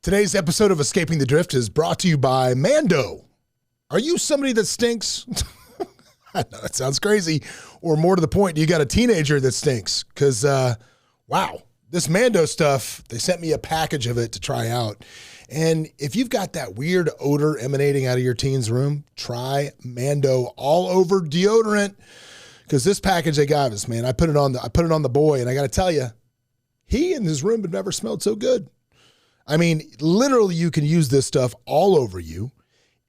Today's episode of Escaping the Drift is brought to you by Mando. Are you somebody that stinks? I know that sounds crazy. Or more to the point, you got a teenager that stinks? Because, wow, this Mando stuff, they sent me a package of it to try out. And if you've got that weird odor emanating out of your teen's room, try Mando all over deodorant. Because this package they got us, man, I put it on the boy, and I got to tell you, he and his room have never smelled so good. I mean, literally, you can use this stuff all over you.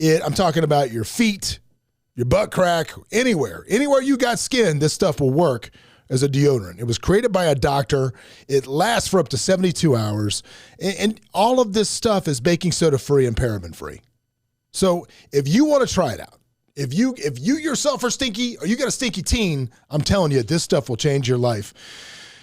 I'm talking about your feet, your butt crack, anywhere you got skin, this stuff will work as a deodorant. It was created by a doctor. It lasts for up to 72 hours. And all of this stuff is baking soda free and paraben free. So if you want to try it out, if you yourself are stinky or you got a stinky teen, I'm telling you, this stuff will change your life.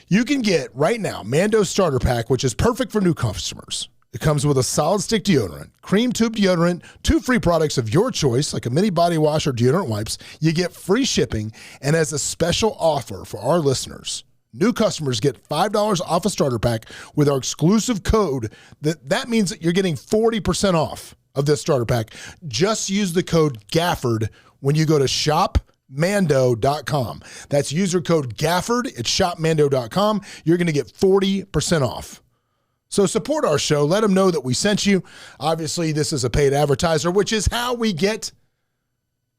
You can get right now Mando Starter Pack, which is perfect for new customers. It comes with a solid stick deodorant, cream tube deodorant, 2 free products of your choice, like a mini body wash or deodorant wipes. You get free shipping, and as a special offer for our listeners, new customers get $5 off a starter pack with our exclusive code. That means that you're getting 40% off of this starter pack. Just use the code GAFFORD when you go to shopmando.com. That's user code GAFFORD at shopmando.com. You're going to get 40% off. So support our show. Let them know that we sent you. Obviously, this is a paid advertiser, which is how we get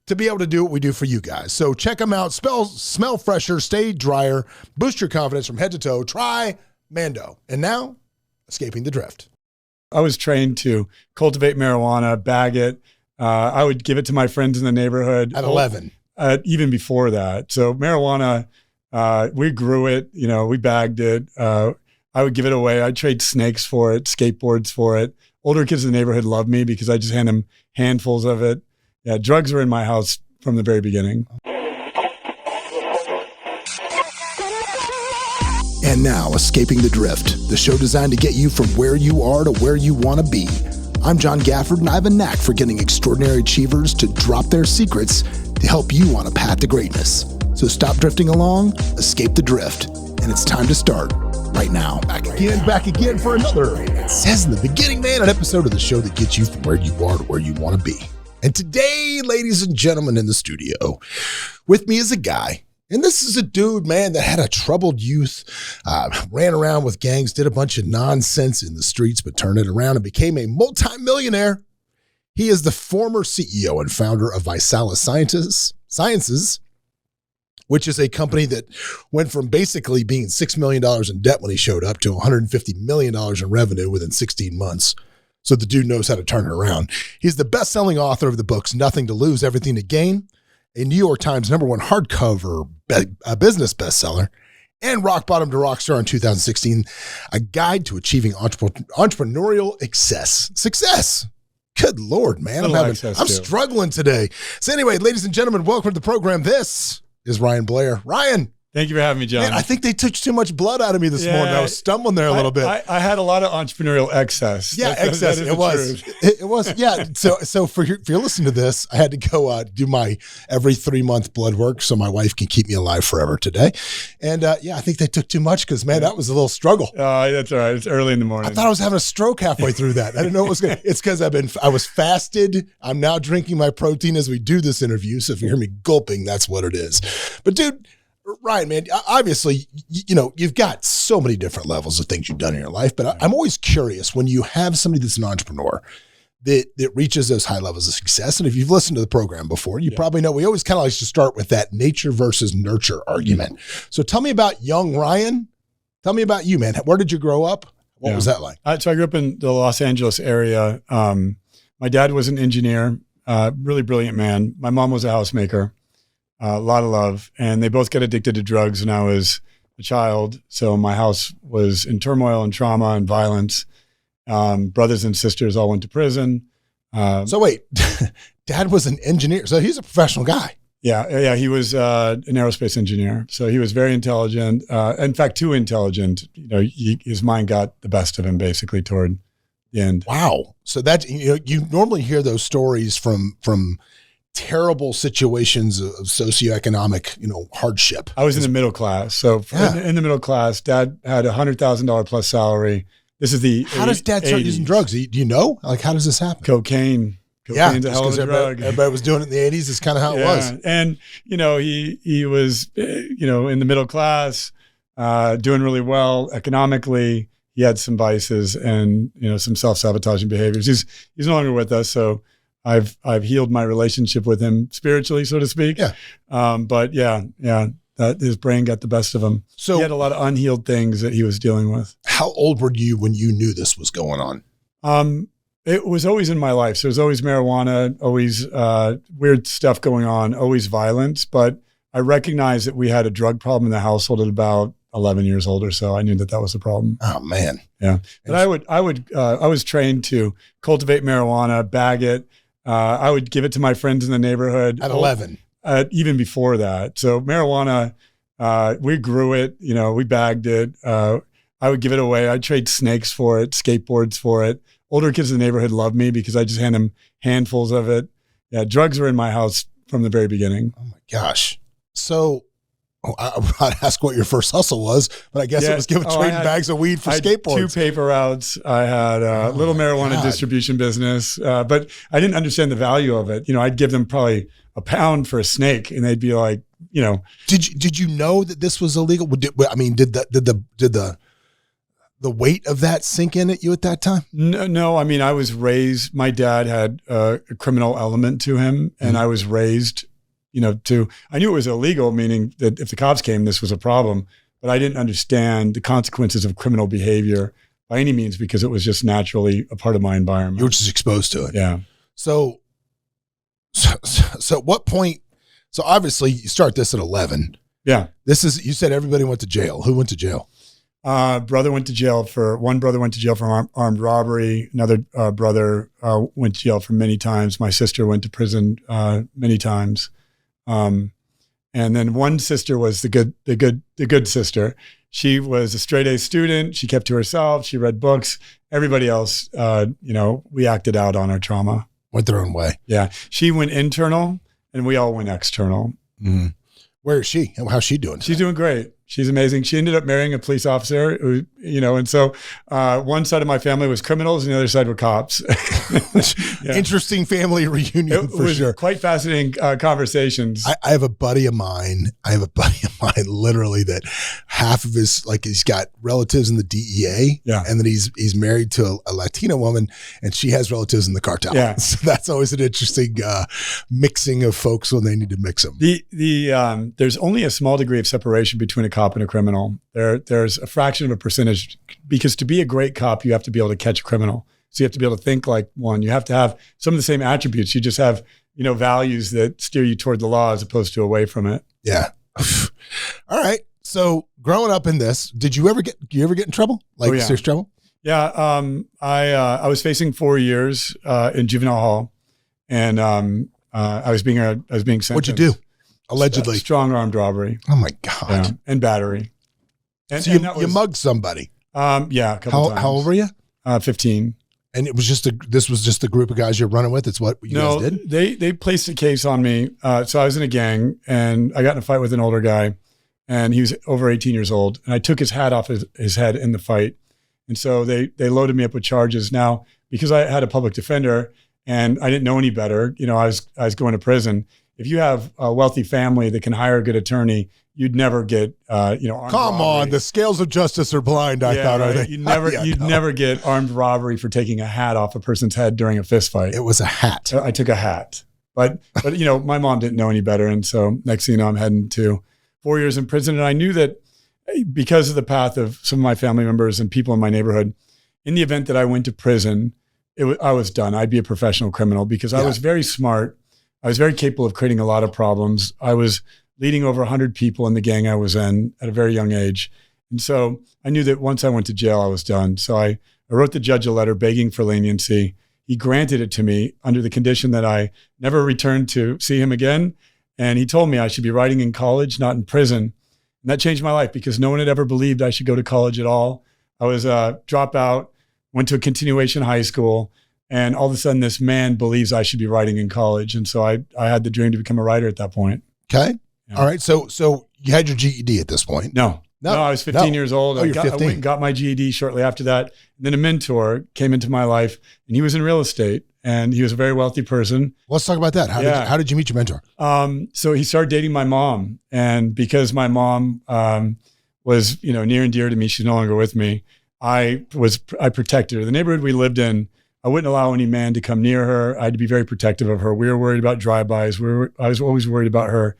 to be able to do what we do for you guys. So check them out. Smell fresher, stay drier, boost your confidence from head to toe. Try Mando. And now, Escaping the Drift. I was trained to cultivate marijuana, bag it. I would give it to my friends in the neighborhood. At 11. Even before that. So marijuana, we grew it, we bagged it. I would give it away. I'd trade snakes for it, skateboards for it. Older kids in the neighborhood loved me because I just hand them handfuls of it. Yeah, drugs were in my house from the very beginning. And now, Escaping the Drift, the show designed to get you from where you are to where you want to be. I'm John Gafford, and I have a knack for getting extraordinary achievers to drop their secrets to help you on a path to greatness. So stop drifting along, escape the drift, and it's time to start right now. Back again for another. It says in the beginning, man, an episode of the show that gets you from where you are to where you want to be. And today, ladies and gentlemen, in the studio, with me is a guy. And this is a dude, man, that had a troubled youth, ran around with gangs, did a bunch of nonsense in the streets, but turned it around and became a multimillionaire. He is the former CEO and founder of Vysalis Sciences, which is a company that went from basically being $6 million in debt when he showed up to $150 million in revenue within 16 months. So the dude knows how to turn it around. He's the best-selling author of the books Nothing to Lose, Everything to Gain, a New York Times #1 hardcover business bestseller, and Rock Bottom to Rockstar in 2016, a guide to achieving entrepreneurial success. Good Lord, man. I'm struggling today. So anyway, ladies and gentlemen, welcome to the program. This is Ryan Blair. Ryan. Thank you for having me, John. Man, I think they took too much blood out of me this morning. I was stumbling there a little bit. I had a lot of entrepreneurial excess. Yeah, excess. It was. Yeah. So for you're listening to this, I had to go do my every 3-month blood work so my wife can keep me alive forever today. And I think they took too much because, man, that was a little struggle. That's all right. It's early in the morning. I thought I was having a stroke halfway through that. I didn't know it was going to. It's because I was fasted. I'm now drinking my protein as we do this interview. So if you hear me gulping, that's what it is. But dude, Ryan, man, obviously, you've got so many different levels of things you've done in your life, but I'm always curious when you have somebody that's an entrepreneur that reaches those high levels of success. And if you've listened to the program before, you probably know we always kind of like to start with that nature versus nurture argument. So tell me about young Ryan. Tell me about you, man. Where did you grow up? What was that like? So I grew up in the Los Angeles area. My dad was an engineer, really brilliant man. My mom was a housemaker. A lot of love, and they both got addicted to drugs when I was a child. So my house was in turmoil and trauma and violence. Brothers and sisters all went to prison. So wait, Dad was an engineer, so he's a professional guy. Yeah. He was an aerospace engineer, so he was very intelligent. In fact, too intelligent. His mind got the best of him basically toward the end. Wow. So that you normally hear those stories from terrible situations of socioeconomic, hardship. I was in the middle class. So in the middle class, Dad had $100,000 plus salary, this is the How does dad start 80s. using drugs? Do you know? Like, how does this happen? Cocaine. Yeah, Cocaine's a hell of a drug. everybody was doing it in the 80s. It's kind of how it was. And, he was, in the middle class, doing really well economically. He had some vices and, some self-sabotaging behaviors. He's no longer with us. So I've healed my relationship with him spiritually, so to speak. Yeah. But that his brain got the best of him. So he had a lot of unhealed things that he was dealing with. How old were you when you knew this was going on? It was always in my life. So there's always marijuana, always weird stuff going on, always violence. But I recognized that we had a drug problem in the household at about 11 years old or so. I knew that was a problem. Oh man. Yeah. But I was trained to cultivate marijuana, bag it. I would give it to my friends in the neighborhood. At 11? Even before that. So marijuana, we grew it, we bagged it. I would give it away. I'd trade snakes for it, skateboards for it. Older kids in the neighborhood loved me because I just hand them handfuls of it. Yeah, drugs were in my house from the very beginning. Oh my gosh. So I would ask what your first hustle was, but I guess it was trading bags of weed for skateboards. 2 paper routes. I had a little marijuana distribution business, but I didn't understand the value of it. I'd give them probably a pound for a snake, and they'd be like, Did you know that this was illegal? Did the weight of that sink in at you at that time? No. I mean, I was raised. My dad had a criminal element to him, and I was raised. I knew it was illegal, meaning that if the cops came, this was a problem, but I didn't understand the consequences of criminal behavior by any means because it was just naturally a part of my environment. You were just exposed to it. Yeah. So at what point, so obviously you start this at 11. Yeah. You said everybody went to jail. Who went to jail? One brother went to jail for armed robbery. Another brother went to jail for many times. My sister went to prison many times. And then one sister was the good sister. She was a straight A student. She kept to herself. She read books. Everybody else, we acted out on our trauma. Went their own way. Yeah. She went internal and we all went external. Mm-hmm. Where is she? How's she doing? She's doing great. She's amazing. She ended up marrying a police officer who, and so one side of my family was criminals and the other side were cops. Yeah. Interesting family reunion for sure. Quite fascinating conversations. I have a buddy of mine. Literally that half of his, he's got relatives in the DEA. Yeah. And then he's married to a Latina woman and she has relatives in the cartel. Yeah. So that's always an interesting mixing of folks when they need to mix them. There's only a small degree of separation between a cop and a criminal. There's a fraction of a percentage because to be a great cop, you have to be able to catch a criminal. So you have to be able to think like one. You have to have some of the same attributes. You just have, values that steer you toward the law as opposed to away from it. Yeah. All right. So growing up in this, do you ever get in trouble? Serious trouble? Yeah. I was facing 4 years in juvenile hall and I was being sentenced. What'd you do? Allegedly. Strong armed robbery. Oh my God. Yeah. And battery. So you mugged somebody. Yeah. A couple times. How old were you? 15. And it was this was just a group of guys you're running with. It's what you guys did. They placed a case on me. So I was in a gang and I got in a fight with an older guy and he was over 18 years old. And I took his hat off his head in the fight. And so they loaded me up with charges. Now, because I had a public defender and I didn't know any better, I was going to prison. If you have a wealthy family that can hire a good attorney, you'd never get, armed Come robbery. on, the scales of justice are blind. I thought, right? Are they? You'd never get armed robbery for taking a hat off a person's head during a fist fight. It was a hat. I took a hat, but my mom didn't know any better, and so next thing you know, I'm heading to 4 years in prison. And I knew that because of the path of some of my family members and people in my neighborhood, in the event that I went to prison, I was done. I'd be a professional criminal because I was very smart. I was very capable of creating a lot of problems. I was leading over 100 people in the gang I was in at a very young age. And so I knew that once I went to jail, I was done. So I wrote the judge a letter begging for leniency. He granted it to me under the condition that I never returned to see him again. And he told me I should be writing in college, not in prison. And that changed my life because no one had ever believed I should go to college at all. I was a dropout, went to a continuation high school, and all of a sudden this man believes I should be writing in college. And so I had the dream to become a writer at that point. Okay. Yeah. All right. So you had your GED at this point? No. No, I was 15 years old. Oh, you're 15. I went and got my GED shortly after that. And then a mentor came into my life, and he was in real estate, and he was a very wealthy person. Let's talk about that. How did you meet your mentor? So he started dating my mom, and because my mom was, near and dear to me, she's no longer with me. I protected her. The neighborhood we lived in, I wouldn't allow any man to come near her. I had to be very protective of her. We were worried about drive-bys. I was always worried about her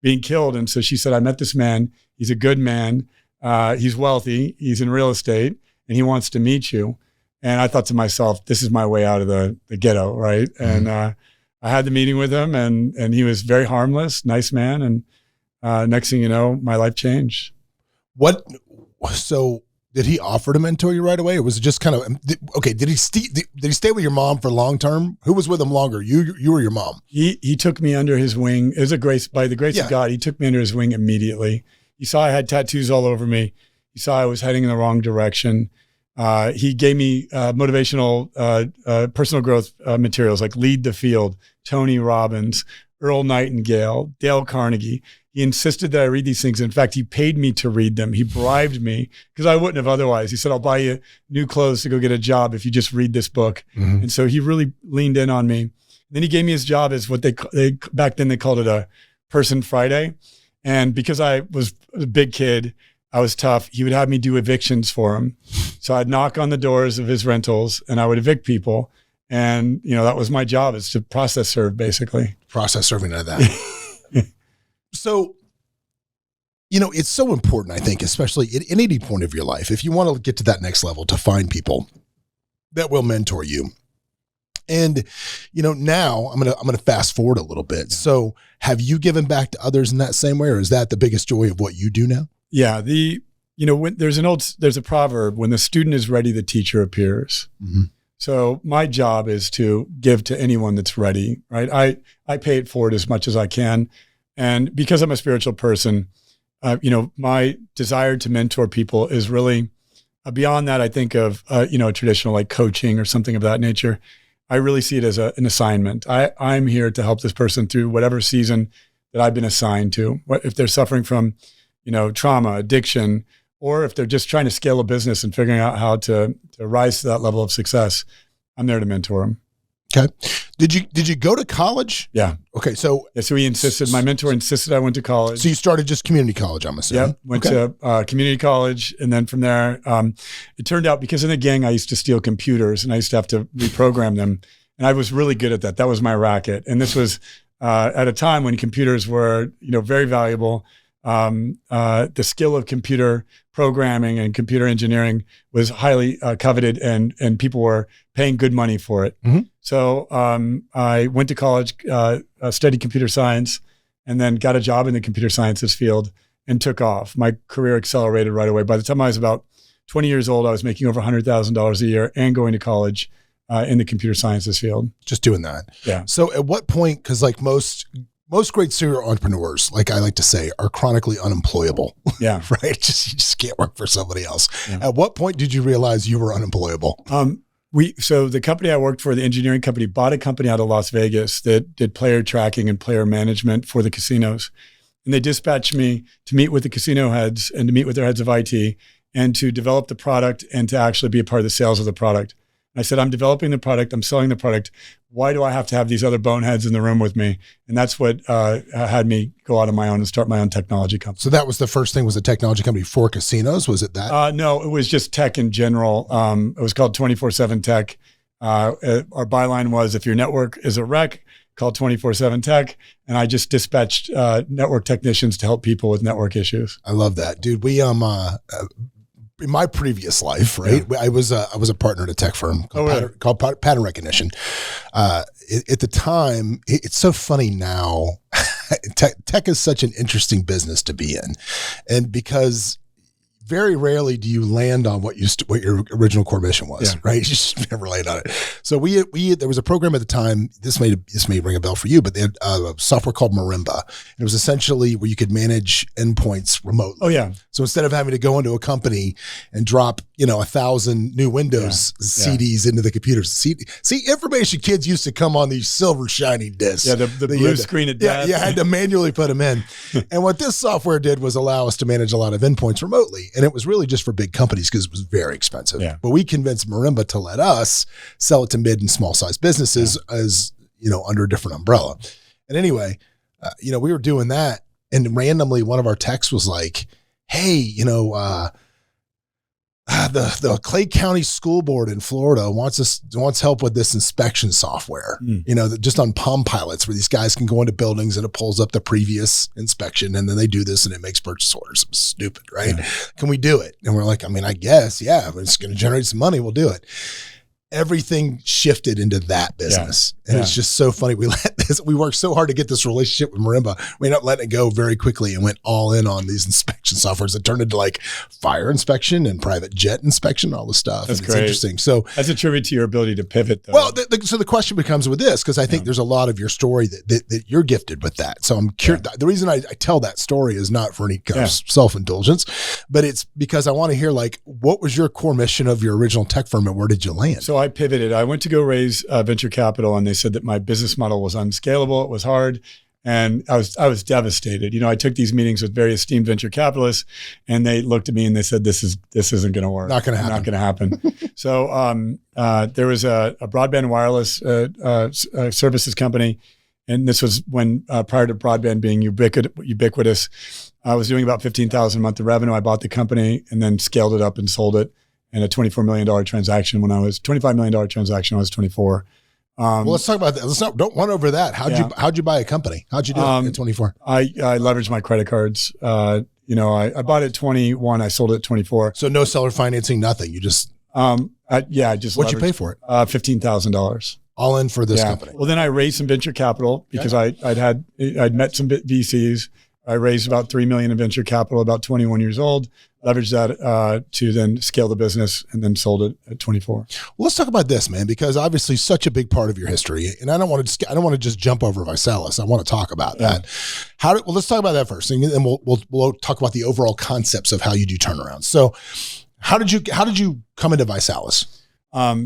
being killed. And so she said, I met this man. He's a good man. He's wealthy. He's in real estate, and he wants to meet you. And I thought to myself, this is my way out of the ghetto, right? Mm-hmm. And I had the meeting with him, and he was very harmless, nice man. And next thing you know, my life changed. So did he offer to mentor you right away, or was it just kind of okay? Did he stay with your mom for long term? Who was with him longer, you or your mom? He took me under his wing. It was by the grace of God. He took me under his wing immediately. He saw I had tattoos all over me. He saw I was heading in the wrong direction. He gave me motivational personal growth materials like Lead the Field, Tony Robbins, Earl Nightingale, Dale Carnegie. He insisted that I read these things. In fact, he paid me to read them. He bribed me because I wouldn't have otherwise. He said, I'll buy you new clothes to go get a job if you just read this book. Mm-hmm. And so he really leaned in on me. And then he gave me his job as what they back then they called it a Person Friday. And because I was a big kid, I was tough. He would have me do evictions for him. So I'd knock on the doors of his rentals and I would evict people. And, that was my job, is to process serve, basically. Process serving out of that. So, it's so important, I think, especially at any point of your life, if you want to get to that next level, to find people that will mentor you. And, now I'm going to fast forward a little bit. So have you given back to others in that same way, or is that the biggest joy of what you do now? Yeah. When there's a proverb, when the student is ready, the teacher appears. Mm-hmm. So my job is to give to anyone that's ready, right? I pay it forward as much as I can. And because I'm a spiritual person, my desire to mentor people is really beyond that. I think of, traditional like coaching or something of that nature. I really see it as an assignment. I'm here to help this person through whatever season that I've been assigned to. If they're suffering from, trauma, addiction, or if they're just trying to scale a business and figuring out how to rise to that level of success, I'm there to mentor them. Okay. Did you go to college? Yeah. Okay. So my mentor insisted I went to college. So you started just community college, I'm assuming. Yeah. Went to community college. And then from there, it turned out because in the gang, I used to steal computers and I used to have to reprogram them. And I was really good at that. That was my racket. And this was at a time when computers were, very valuable. The skill of computer programming and computer engineering was highly coveted, and people were paying good money for it. Mm-hmm. So I went to college, studied computer science, and then got a job in the computer sciences field and took off. My career accelerated right away. By the time I was about 20 years old, I was making over $100,000 a year and going to college in the computer sciences field. Just doing that. Yeah. So at what point, because like most great serial entrepreneurs, like I like to say, are chronically unemployable. Yeah. Right? You just can't work for somebody else. Yeah. At what point did you realize you were unemployable? So the company I worked for, the engineering company, bought a company out of Las Vegas that did player tracking and player management for the casinos. And they dispatched me to meet with the casino heads and to meet with their heads of IT and to develop the product and to actually be a part of the sales of the product. I said, I'm developing the product. I'm selling the product. Why do I have to have these other boneheads in the room with me? And that's what had me go out on my own and start my own technology company. So that was the first thing, was a technology company for casinos? Was it that? No, it was just tech in general. It was called 24/7 Tech. Our byline was, if your network is a wreck, call 24/7 Tech. And I just dispatched network technicians to help people with network issues. I love that, dude. We in my previous life, right? Yeah. I was a partner at a tech firm called Pattern Recognition. At the time, it's so funny now. Tech is such an interesting business to be in, and because very rarely do you land on what your original core mission was, right? You just never land on it. So there was a program at the time. This may ring a bell for you, but they had a software called Marimba. It was essentially where you could manage endpoints remotely. Oh yeah. So instead of having to go into a company and drop, 1,000 new Windows CDs into the computers. See, information kids used to come on these silver shiny discs. Yeah, the blue screen of death. Yeah, you had to manually put them in. And what this software did was allow us to manage a lot of endpoints remotely. And it was really just for big companies because it was very expensive. Yeah. But we convinced Marimba to let us sell it to mid and small size businesses as, under a different umbrella. And anyway, we were doing that. And randomly one of our techs was like, hey, the Clay County School Board in Florida wants help with this inspection software, just on Palm Pilots, where these guys can go into buildings and it pulls up the previous inspection and then they do this and it makes purchase orders. It's stupid, right? Yeah. Can we do it? And we're like, I guess, yeah, if it's going to generate some money, we'll do it. Everything shifted into that business. Yeah. And it's just so funny. We worked so hard to get this relationship with Marimba. We ended up letting it go very quickly and went all in on these inspection softwares that turned into like fire inspection and private jet inspection, all this stuff. That's great. It's interesting. So that's a tribute to your ability to pivot though. Well, so the question becomes with this, because I think there's a lot of your story that you're gifted with that. So I'm curious. The reason I tell that story is not for any kind of self-indulgence, but it's because I want to hear like, what was your core mission of your original tech firm and where did you land? So I pivoted. I went to go raise venture capital and they said that my business model was unscalable. It was hard. And I was devastated. I took these meetings with very esteemed venture capitalists and they looked at me and they said, this isn't going to work. Not going to happen. So there was a broadband wireless services company. And this was when prior to broadband being ubiquitous, I was doing about $15,000 a month of revenue. I bought the company and then scaled it up and sold it. And a $24 million transaction $25 million transaction when I was 24. Well, let's talk about that. Don't run over that. How'd you buy a company? How'd you do it at 24? I leveraged my credit cards. I bought it at 21. I sold it at 24. So no seller financing, nothing. You just, I just what'd you pay for it? $15,000. All in for this company. Well, then I raised some venture capital because I'd met some VCs. I raised about $3 million in venture capital, about 21 years old, leveraged that to then scale the business and then sold it at 24. Well, let's talk about this, man, because obviously such a big part of your history. And I don't want to just jump over Vysalis. I want to talk about that. Let's talk about that first. And then we'll talk about the overall concepts of how you do turnarounds. So how did you come into Vysalis?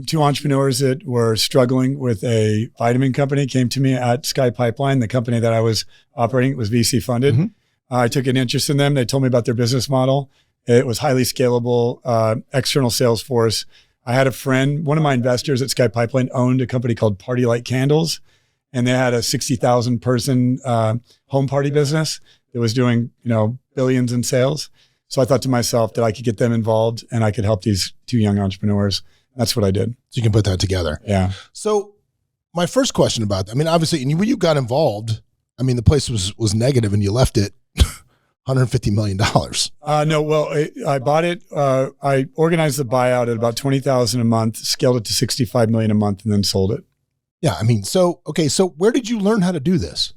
Two entrepreneurs that were struggling with a vitamin company came to me at Sky Pipeline, the company that I was operating. It was VC funded. Mm-hmm. I took an interest in them. They told me about their business model. It was highly scalable, external sales force. I had a friend, one of my investors at Sky Pipeline owned a company called Party Light Candles, and they had a 60,000 person home party business that was doing, billions in sales. So I thought to myself that I could get them involved and I could help these two young entrepreneurs. That's what I did. So you can put that together. Yeah. So my first question about that, obviously, when you got involved, the place was negative and you left it $150 million. No, well, I bought it. I organized the buyout at about $20,000 a month, scaled it to $65 million a month, and then sold it. Yeah. So where did you learn how to do this?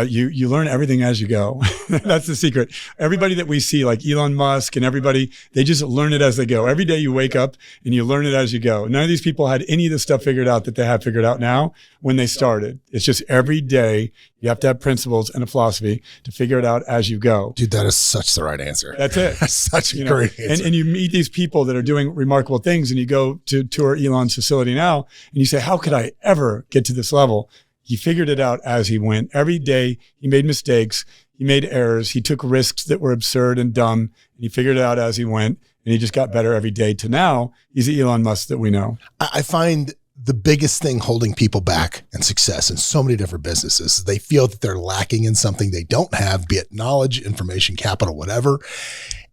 You learn everything as you go. That's the secret. Everybody that we see, like Elon Musk and everybody, they just learn it as they go. Every day you wake up and you learn it as you go. None of these people had any of the stuff figured out that they have figured out now when they started. It's just every day you have to have principles and a philosophy to figure it out as you go. Dude, that is such the right answer. That's it. That's such a great answer. And you meet these people that are doing remarkable things and you go to tour Elon's facility now and you say, how could I ever get to this level? He figured it out as he went. Every day he made mistakes. He made errors. He took risks that were absurd and dumb. And he figured it out as he went. And he just got better every day to now he's the Elon Musk that we know. I find the biggest thing holding people back in success in so many different businesses, they feel that they're lacking in something they don't have, be it knowledge, information, capital, whatever.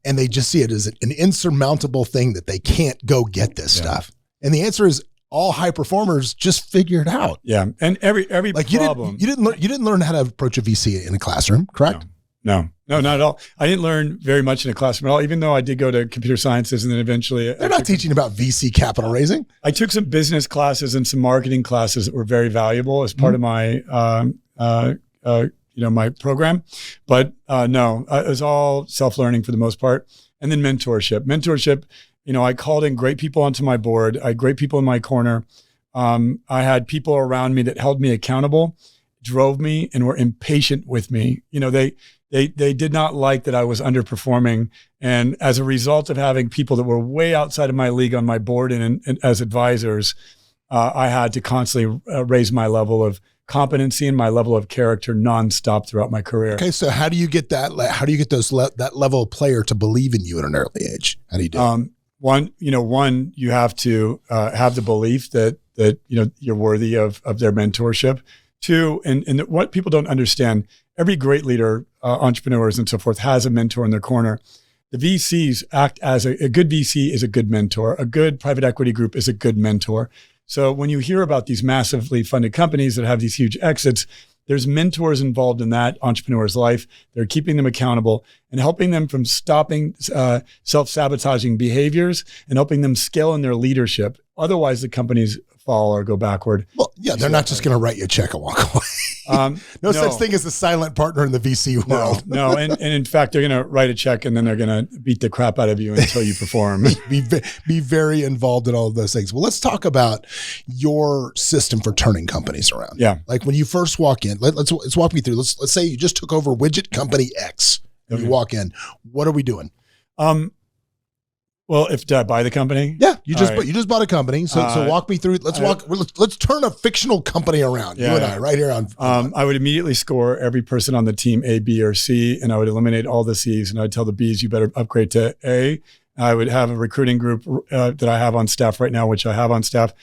And they just see it as an insurmountable thing that they can't go get this stuff. And the answer is, all high performers just figure it out. Yeah, and every like problem. You didn't learn how to approach a VC in a classroom, correct? No, not at all. I didn't learn very much in a classroom at all. Even though I did go to computer sciences, and then eventually they're not teaching about VC capital raising. I took some business classes and some marketing classes that were very valuable as part of my my program. But no, it was all self-learning for the most part, and then mentorship. I called in great people onto my board. I had great people in my corner. I had people around me that held me accountable, drove me, and were impatient with me. They did not like that I was underperforming. And as a result of having people that were way outside of my league on my board and as advisors, I had to constantly raise my level of competency and my level of character nonstop throughout my career. Okay, so how do you get that? How do you get that level of player to believe in you at an early age? How do you do it? One, you have to have the belief that you're worthy of their mentorship. Two, and what people don't understand, every great leader, entrepreneurs and so forth, has a mentor in their corner. The VCs act as a good VC is a good mentor. A good private equity group is a good mentor. So when you hear about these massively funded companies that have these huge exits, there's mentors involved in that entrepreneur's life. They're keeping them accountable and helping them from stopping self-sabotaging behaviors and helping them scale in their leadership. Otherwise, the companies fall or go backward. Well, yeah, they're not just going to write you a check and walk away. No such thing as a silent partner in the VC world. No. And in fact, they're going to write a check and then they're going to beat the crap out of you until you perform. be very involved in all of those things. Well, let's talk about your system for turning companies around. Yeah. Like when you first walk in, let's walk me through. Let's say you just took over widget company X and you walk in. What are we doing? Well, did I buy the company? Yeah, you just bought a company. So walk me through. Let's turn a fictional company around. You and I right here on. I would immediately score every person on the team A, B, or C, and I would eliminate all the C's, and I'd tell the B's you better upgrade to A. I would have a recruiting group that I have on staff right now, which I have on staff,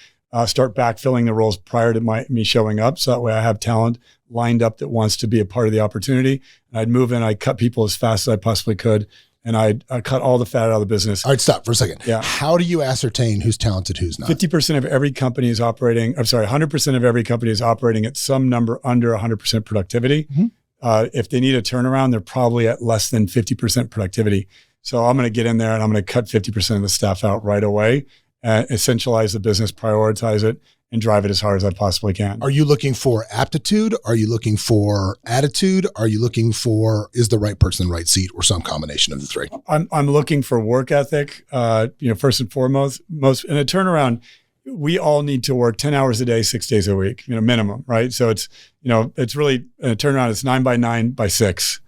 start backfilling the roles prior to me showing up, so that way I have talent lined up that wants to be a part of the opportunity. And I'd move in, I'd cut people as fast as I possibly could. And I cut all the fat out of the business. All right, stop for a second. Yeah. How do you ascertain who's talented, who's not? 50% of every company is operating, 100% of every company is operating at some number under 100% productivity. Mm-hmm. If they need a turnaround, they're probably at less than 50% productivity. So I'm going to get in there and I'm going to cut 50% of the staff out right away, essentialize the business, prioritize it, and drive it as hard as I possibly can. Are you looking for aptitude? Are you looking for attitude? Are you looking for, is the right person in the right seat, or some combination of the three? I'm looking for work ethic, first and foremost. In a turnaround, we all need to work 10 hours a day, 6 days a week, minimum, right? So it's really, in a turnaround, it's 9 by 9 by 6.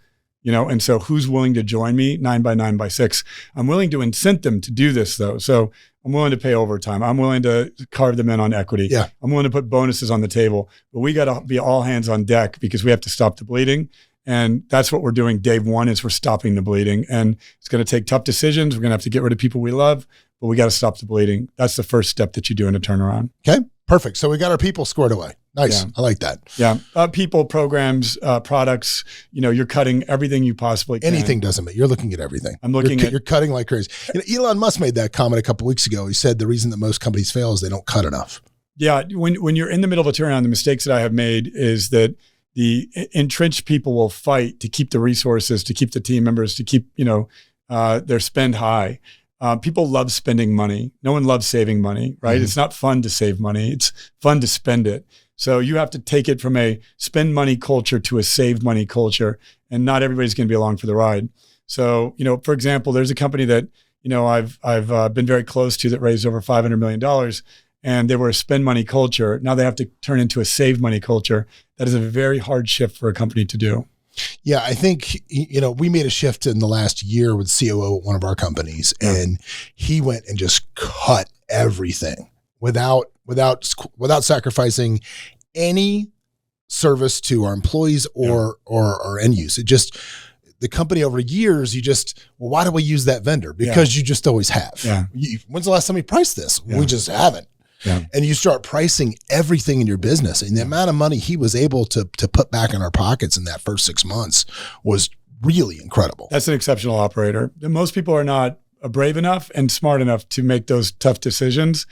And so who's willing to join me 9 by 9 by 6? I'm willing to incent them to do this though. So I'm willing to pay overtime. I'm willing to carve them in on equity. Yeah. I'm willing to put bonuses on the table, but we got to be all hands on deck because we have to stop the bleeding. And that's what we're doing. Day one is we're stopping the bleeding, and it's going to take tough decisions. We're going to have to get rid of people we love, but we got to stop the bleeding. That's the first step that you do in a turnaround. Okay, perfect. So we got our people squared away. Nice. Yeah. I like that. Yeah. People, programs, products, you're cutting everything you possibly can. Anything doesn't matter. You're looking at everything. You're cutting like crazy. Elon Musk made that comment a couple of weeks ago. He said the reason that most companies fail is they don't cut enough. Yeah. When you're in the middle of a turnaround, the mistakes that I have made is that the entrenched people will fight to keep the resources, to keep the team members, to keep, their spend high. People love spending money. No one loves saving money, right? Mm-hmm. It's not fun to save money. It's fun to spend it. So you have to take it from a spend money culture to a save money culture, and not everybody's going to be along for the ride. So, for example, there's a company that, I've been very close to that raised over $500 million, and they were a spend money culture. Now they have to turn into a save money culture. That is a very hard shift for a company to do. Yeah, I think, we made a shift in the last year with COO at one of our companies, and he went and just cut everything without sacrificing any service to our employees or our end use. It just, the company over years, why do we use that vendor? Because you just always have. Yeah. When's the last time we priced this? We just haven't. Yeah. And you start pricing everything in your business, and the amount of money he was able to put back in our pockets in that first 6 months was really incredible. That's an exceptional operator. Most people are not brave enough and smart enough to make those tough decisions.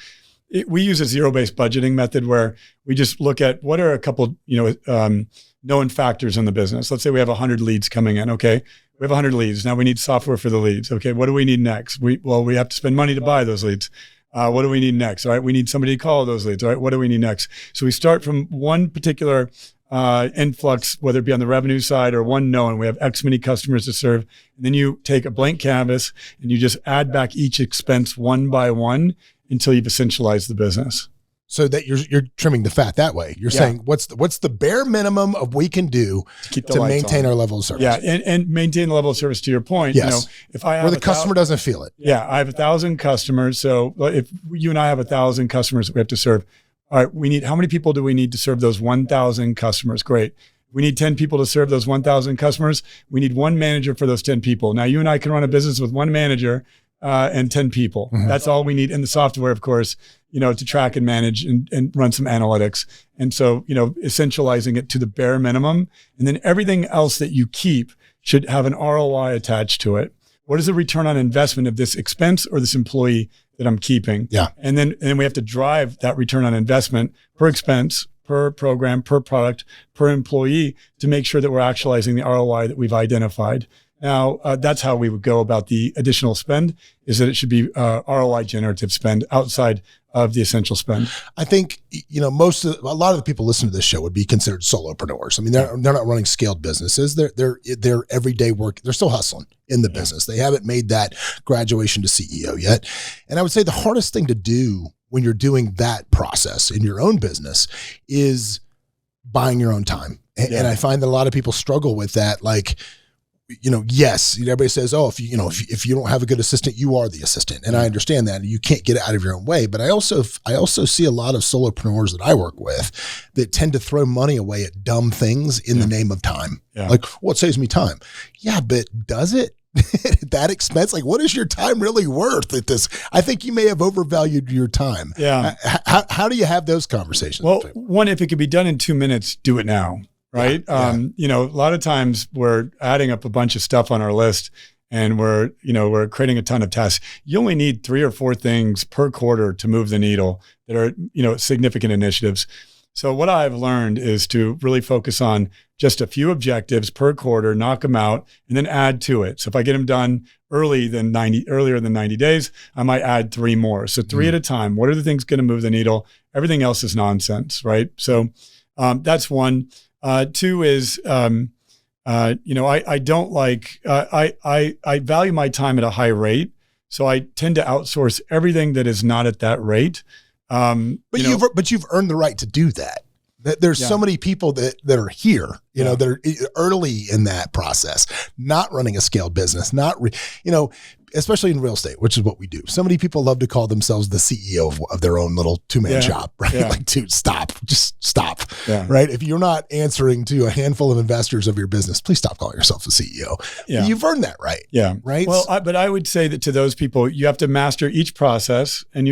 We use a zero-based budgeting method where we just look at what are a couple, known factors in the business. Let's say we have 100 leads coming in. Okay, we have 100 leads. Now we need software for the leads. Okay, what do we need next? We have to spend money to buy those leads. What do we need next? All right, we need somebody to call those leads. All right, what do we need next? So we start from one particular influx, whether it be on the revenue side or one known. We have X many customers to serve. And then you take a blank canvas and you just add back each expense one by one until you've essentialized the business. So that you're trimming the fat that way. You're saying what's the bare minimum of we can do to maintain our level of service. Yeah, and maintain the level of service. To your point, yes. If I have where the customer doesn't feel it. Yeah, I have 1,000 customers. So if you and I have 1,000 customers that we have to serve, all right, how many people do we need to serve those 1,000 customers? Great. We need 10 people to serve those 1,000 customers. We need one manager for those 10 people. Now you and I can run a business with one manager and 10 people. Mm-hmm. That's all we need in the software, of course, to track and manage and run some analytics. And so, essentializing it to the bare minimum. And then everything else that you keep should have an ROI attached to it. What is the return on investment of this expense or this employee that I'm keeping? Yeah. And then we have to drive that return on investment per expense, per program, per product, per employee to make sure that we're actualizing the ROI that we've identified. Now, that's how we would go about the additional spend, is that it should be ROI generative spend outside of the essential spend. I think, a lot of the people listening to this show would be considered solopreneurs. I mean, they're not running scaled businesses. They're everyday work. They're still hustling in the business. They haven't made that graduation to CEO yet. And I would say the hardest thing to do when you're doing that process in your own business is buying your own time. And I find that a lot of people struggle with that. Like, yes, everybody says, oh, if you don't have a good assistant, you are the assistant. And I understand that, and you can't get it out of your own way. But I also see a lot of solopreneurs that I work with that tend to throw money away at dumb things in the name of time. Yeah. Like, what saves me time? Yeah, but does it? At that expense? Like, what is your time really worth at this? I think you may have overvalued your time. Yeah. How do you have those conversations? Well, one, if it could be done in 2 minutes, do it now. Right. Yeah. A lot of times we're adding up a bunch of stuff on our list and we're creating a ton of tasks. You only need 3 or 4 things per quarter to move the needle that are, significant initiatives. So what I've learned is to really focus on just a few objectives per quarter, knock them out, and then add to it. So if I get them done earlier than 90 days, I might add 3 more. So 3 at a time. What are the things going to move the needle? Everything else is nonsense, right? So that's one. 2 is, I don't like, I value my time at a high rate. So I tend to outsource everything that is not at that rate. But you've earned the right to do that. There's so many people that are here, that are early in that process, not running a scaled business, especially in real estate, which is what we do. So many people love to call themselves the CEO of their own little 2-man shop, right? Yeah. Like, dude, just stop, right? If you're not answering to a handful of investors of your business, please stop calling yourself the CEO. Yeah. You've earned that right. Yeah. Right. Well, but I would say that to those people, you have to master each process, and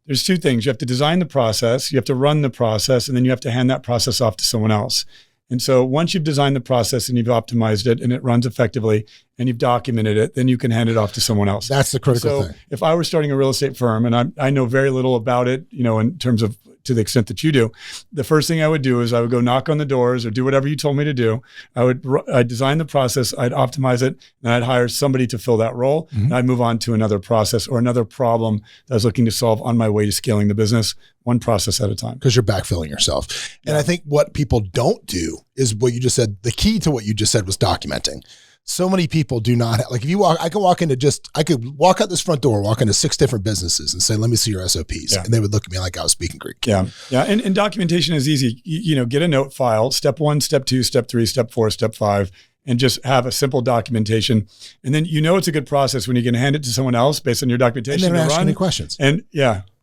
there's 2 things. You have to design the process, you have to run the process, and then you have to hand that process off to someone else. And so once you've designed the process and you've optimized it and it runs effectively and you've documented it, then you can hand it off to someone else. That's the critical thing. If I were starting a real estate firm, and I know very little about it, in terms of to the extent that you do, the first thing I would do is I would go knock on the doors or do whatever you told me to do. I'd design the process, I'd optimize it, and I'd hire somebody to fill that role. Mm-hmm. And I'd move on to another process or another problem that I was looking to solve on my way to scaling the business, one process at a time. Because you're backfilling yourself. And I think what people don't do is what you just said. The key to what you just said was documenting. So many people do not like, I could walk out this front door, walk into 6 different businesses and say, let me see your SOPs. And they would look at me like I was speaking Greek. Yeah. Yeah. And documentation is easy. Get a note file, step 1, step 2, step 3, step 4, step 5, and just have a simple documentation. And then it's a good process when you can hand it to someone else based on your documentation. And then ask any questions. And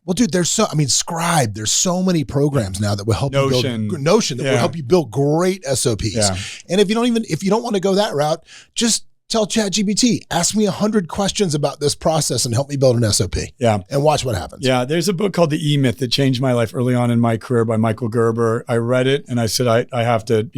well, dude, Scribe, there's so many programs now that will help you build Notion that will help you build great SOPs. Yeah. And if you don't want to go that route, just tell ChatGPT, ask me 100 questions about this process and help me build an SOP. Yeah. And watch what happens. Yeah. There's a book called The E-Myth that changed my life early on in my career by Michael Gerber. I read it and I said, I have to,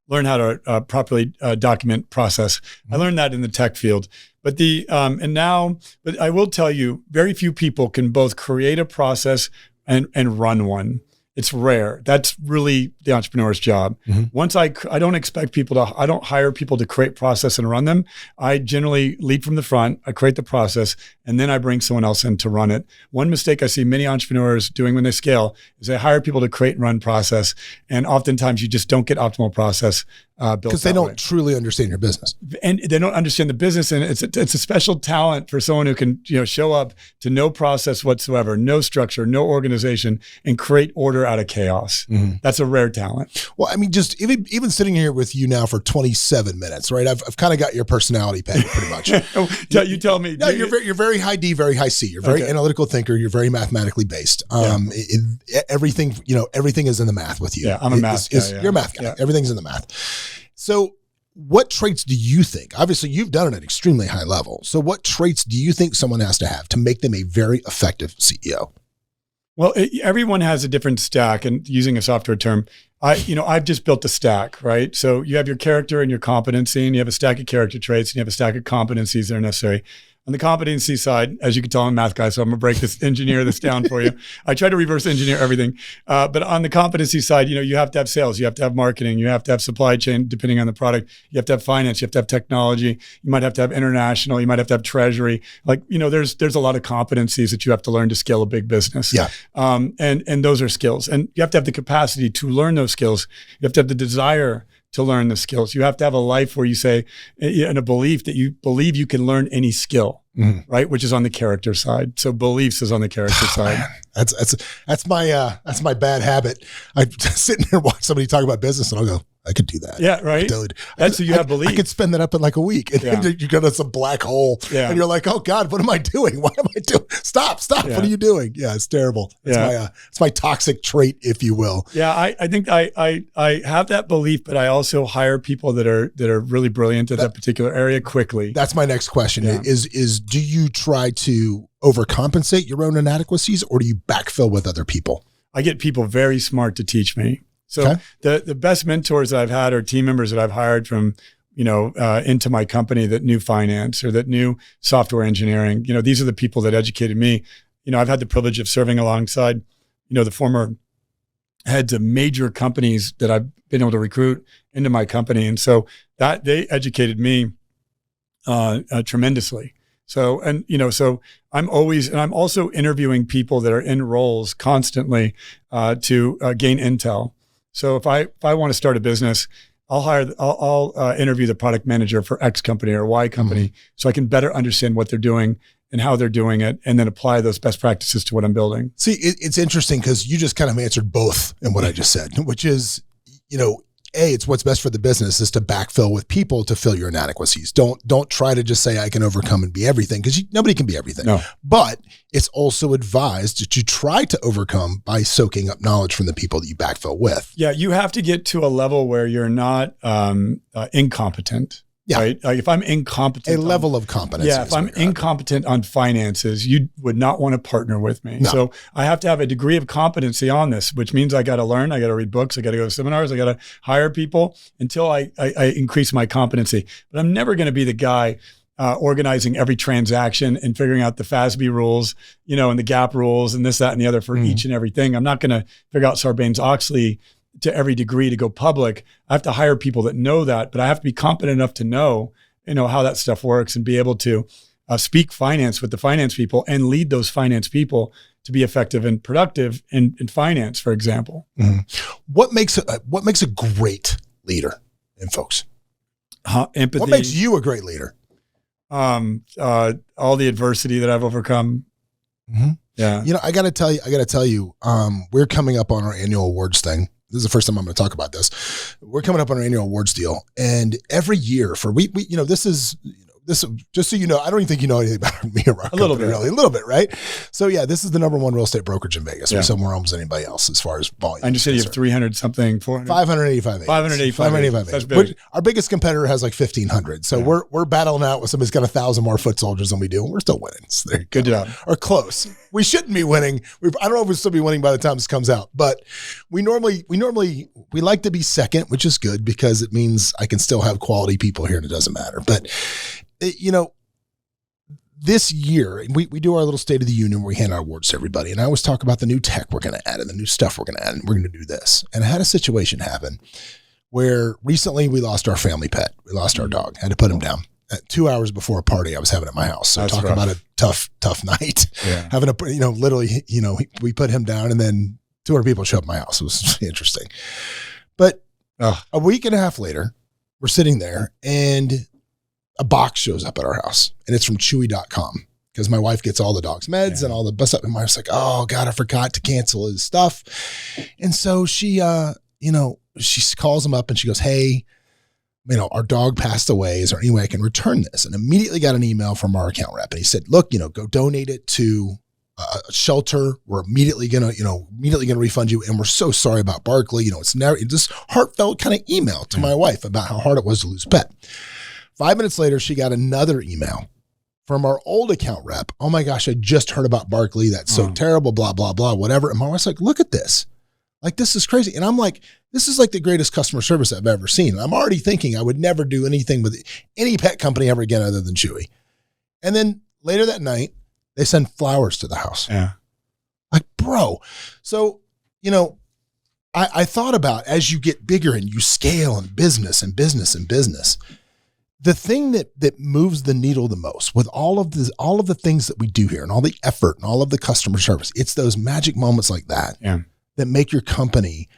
learn how to properly document process. Mm-hmm. I learned that in the tech field. But but I will tell you, very few people can both create a process and run one. It's rare. That's really the entrepreneur's job. Mm-hmm. Once I don't expect I don't hire people to create process and run them. I generally lead from the front. I create the process and then I bring someone else in to run it. One mistake I see many entrepreneurs doing when they scale is they hire people to create and run process. And oftentimes you just don't get optimal process built because they that don't way. truly understand your business. And they don't understand the business, and it's a special talent for someone who can show up to no process whatsoever, no structure, no organization, and create order out of chaos. Mm-hmm. That's a rare talent. Well, I mean, just even sitting here with you now for 27 minutes, right? I've kind of got your personality pegged pretty much. You tell me. No, you're very high D, very high C. You're very analytical thinker. You're very mathematically based. Everything is in the math with you. Yeah, I'm a math guy. You're a math guy. Yeah. Everything's in the math. So what traits do you think, obviously you've done it at an extremely high level. So what traits do you think someone has to have to make them a very effective CEO? Well, everyone has a different stack, and using a software term, I've just built a stack, right? So you have your character and your competency, and you have a stack of character traits, and you have a stack of competencies that are necessary. On the competency side, as you can tell, I'm a math guy, so I'm gonna break this down for you. I try to reverse engineer everything. But on the competency side, you have to have sales, you have to have marketing, you have to have supply chain, depending on the product. You have to have finance, you have to have technology. You might have to have international, you might have to have treasury. There's a lot of competencies that you have to learn to scale a big business. Yeah. And those are skills. And you have to have the capacity to learn those skills. You have to have the desire to learn the skills. You have to have a life where you say, and a belief that you believe you can learn any skill, right? Which is on the character side. So beliefs is on the character side. Man, that's my bad habit. I sit here and watch somebody talk about business and I'll go, I could do that. Yeah, right. That's so you have belief. I could spend that up in like a week, and then you go to some black hole, and you're like, "Oh God, what am I doing? What am I doing? Stop! Yeah. What are you doing?" Yeah, it's terrible. It's my toxic trait, if you will. Yeah, I think I have that belief, but I also hire people that are really brilliant at that particular area quickly. That's my next question. Yeah. Is do you try to overcompensate your own inadequacies, or do you backfill with other people? I get people very smart to teach me. So the best mentors that I've had are team members that I've hired from, into my company that knew finance or that knew software engineering. These are the people that educated me. I've had the privilege of serving alongside, the former heads of major companies that I've been able to recruit into my company. And so that they educated me tremendously. So I'm also interviewing people that are in roles constantly to gain intel. So if I want to start a business, I'll interview the product manager for X company or Y company, so I can better understand what they're doing and how they're doing it, and then apply those best practices to what I'm building. See, it's interesting because you just kind of answered both in what I just said, which is, it's what's best for the business is to backfill with people to fill your inadequacies. Don't try to just say I can overcome and be everything, because nobody can be everything. No. But it's also advised that you try to overcome by soaking up knowledge from the people that you backfill with. Yeah, you have to get to a level where you're not incompetent. Yeah. Right? Like if I'm incompetent. A level of competence. Yeah. If I'm incompetent on finances, you would not want to partner with me. No. So I have to have a degree of competency on this, which means I got to learn, I got to read books, I got to go to seminars, I got to hire people until I increase my competency. But I'm never going to be the guy organizing every transaction and figuring out the FASB rules, and the GAP rules and this, that, and the other for each and everything. I'm not going to figure out Sarbanes-Oxley to every degree to go public. I have to hire people that know that, but I have to be competent enough to know, how that stuff works and be able to speak finance with the finance people and lead those finance people to be effective and productive in finance, for example. What makes a great leader in folks? Empathy. What makes you a great leader? All the adversity that I've overcome. Yeah. I got to tell you, we're coming up on our annual awards thing. This is the first time I'm going to talk about this. We're coming up on our annual awards deal, and every year this is just so you know, I don't even think you know anything about me or our company, really. A little bit, right? So yeah, this is the #1 real estate brokerage in Vegas. Yeah. We're somewhere almost anybody else as far as volume. I understand you have 300 something, 400? 585 agents. 585 That's big. Our biggest competitor has like 1,500. So we're battling out with somebody's got 1,000 more foot soldiers than we do, and we're still winning. So there you go. Good job. Or close. We shouldn't be winning. I don't know if we'll still be winning by the time this comes out, but we like to be second, which is good because it means I can still have quality people here and it doesn't matter. But this year, we do our little State of the Union where we hand out awards to everybody. And I always talk about the new tech we're going to add and the new stuff we're going to add, and we're going to do this. And I had a situation happen where recently we lost our family pet. We lost our dog. Had to put him down. 2 hours before a party I was having at my house. So That's talking rough. about a tough night. Yeah. Having literally, we put him down and then 200 people show up at my house. It was interesting. But a week and a half later, we're sitting there and a box shows up at our house, and it's from Chewy.com because my wife gets all the dog's meds and all the bus up. And my wife's like, oh God, I forgot to cancel his stuff. And so she, she calls him up and she goes, hey, our dog passed away. Is there any way I can return this? And immediately got an email from our account rep. And he said, look, go donate it to a shelter. We're immediately going to refund you. And we're so sorry about Barkley. It's this heartfelt kind of email to my wife about how hard it was to lose a pet. 5 minutes later, she got another email from our old account rep. Oh my gosh, I just heard about Barkley. That's so terrible, blah, blah, blah, whatever. And my wife's like, look at this. Like, this is crazy. And I'm like, this is like the greatest customer service I've ever seen. And I'm already thinking I would never do anything with any pet company ever again other than Chewy. And then later that night, they send flowers to the house. Yeah. Like, bro. So, I thought about, as you get bigger and you scale in business, the thing that moves the needle the most with all of the things that we do here and all the effort and all of the customer service, it's those magic moments like that that make your company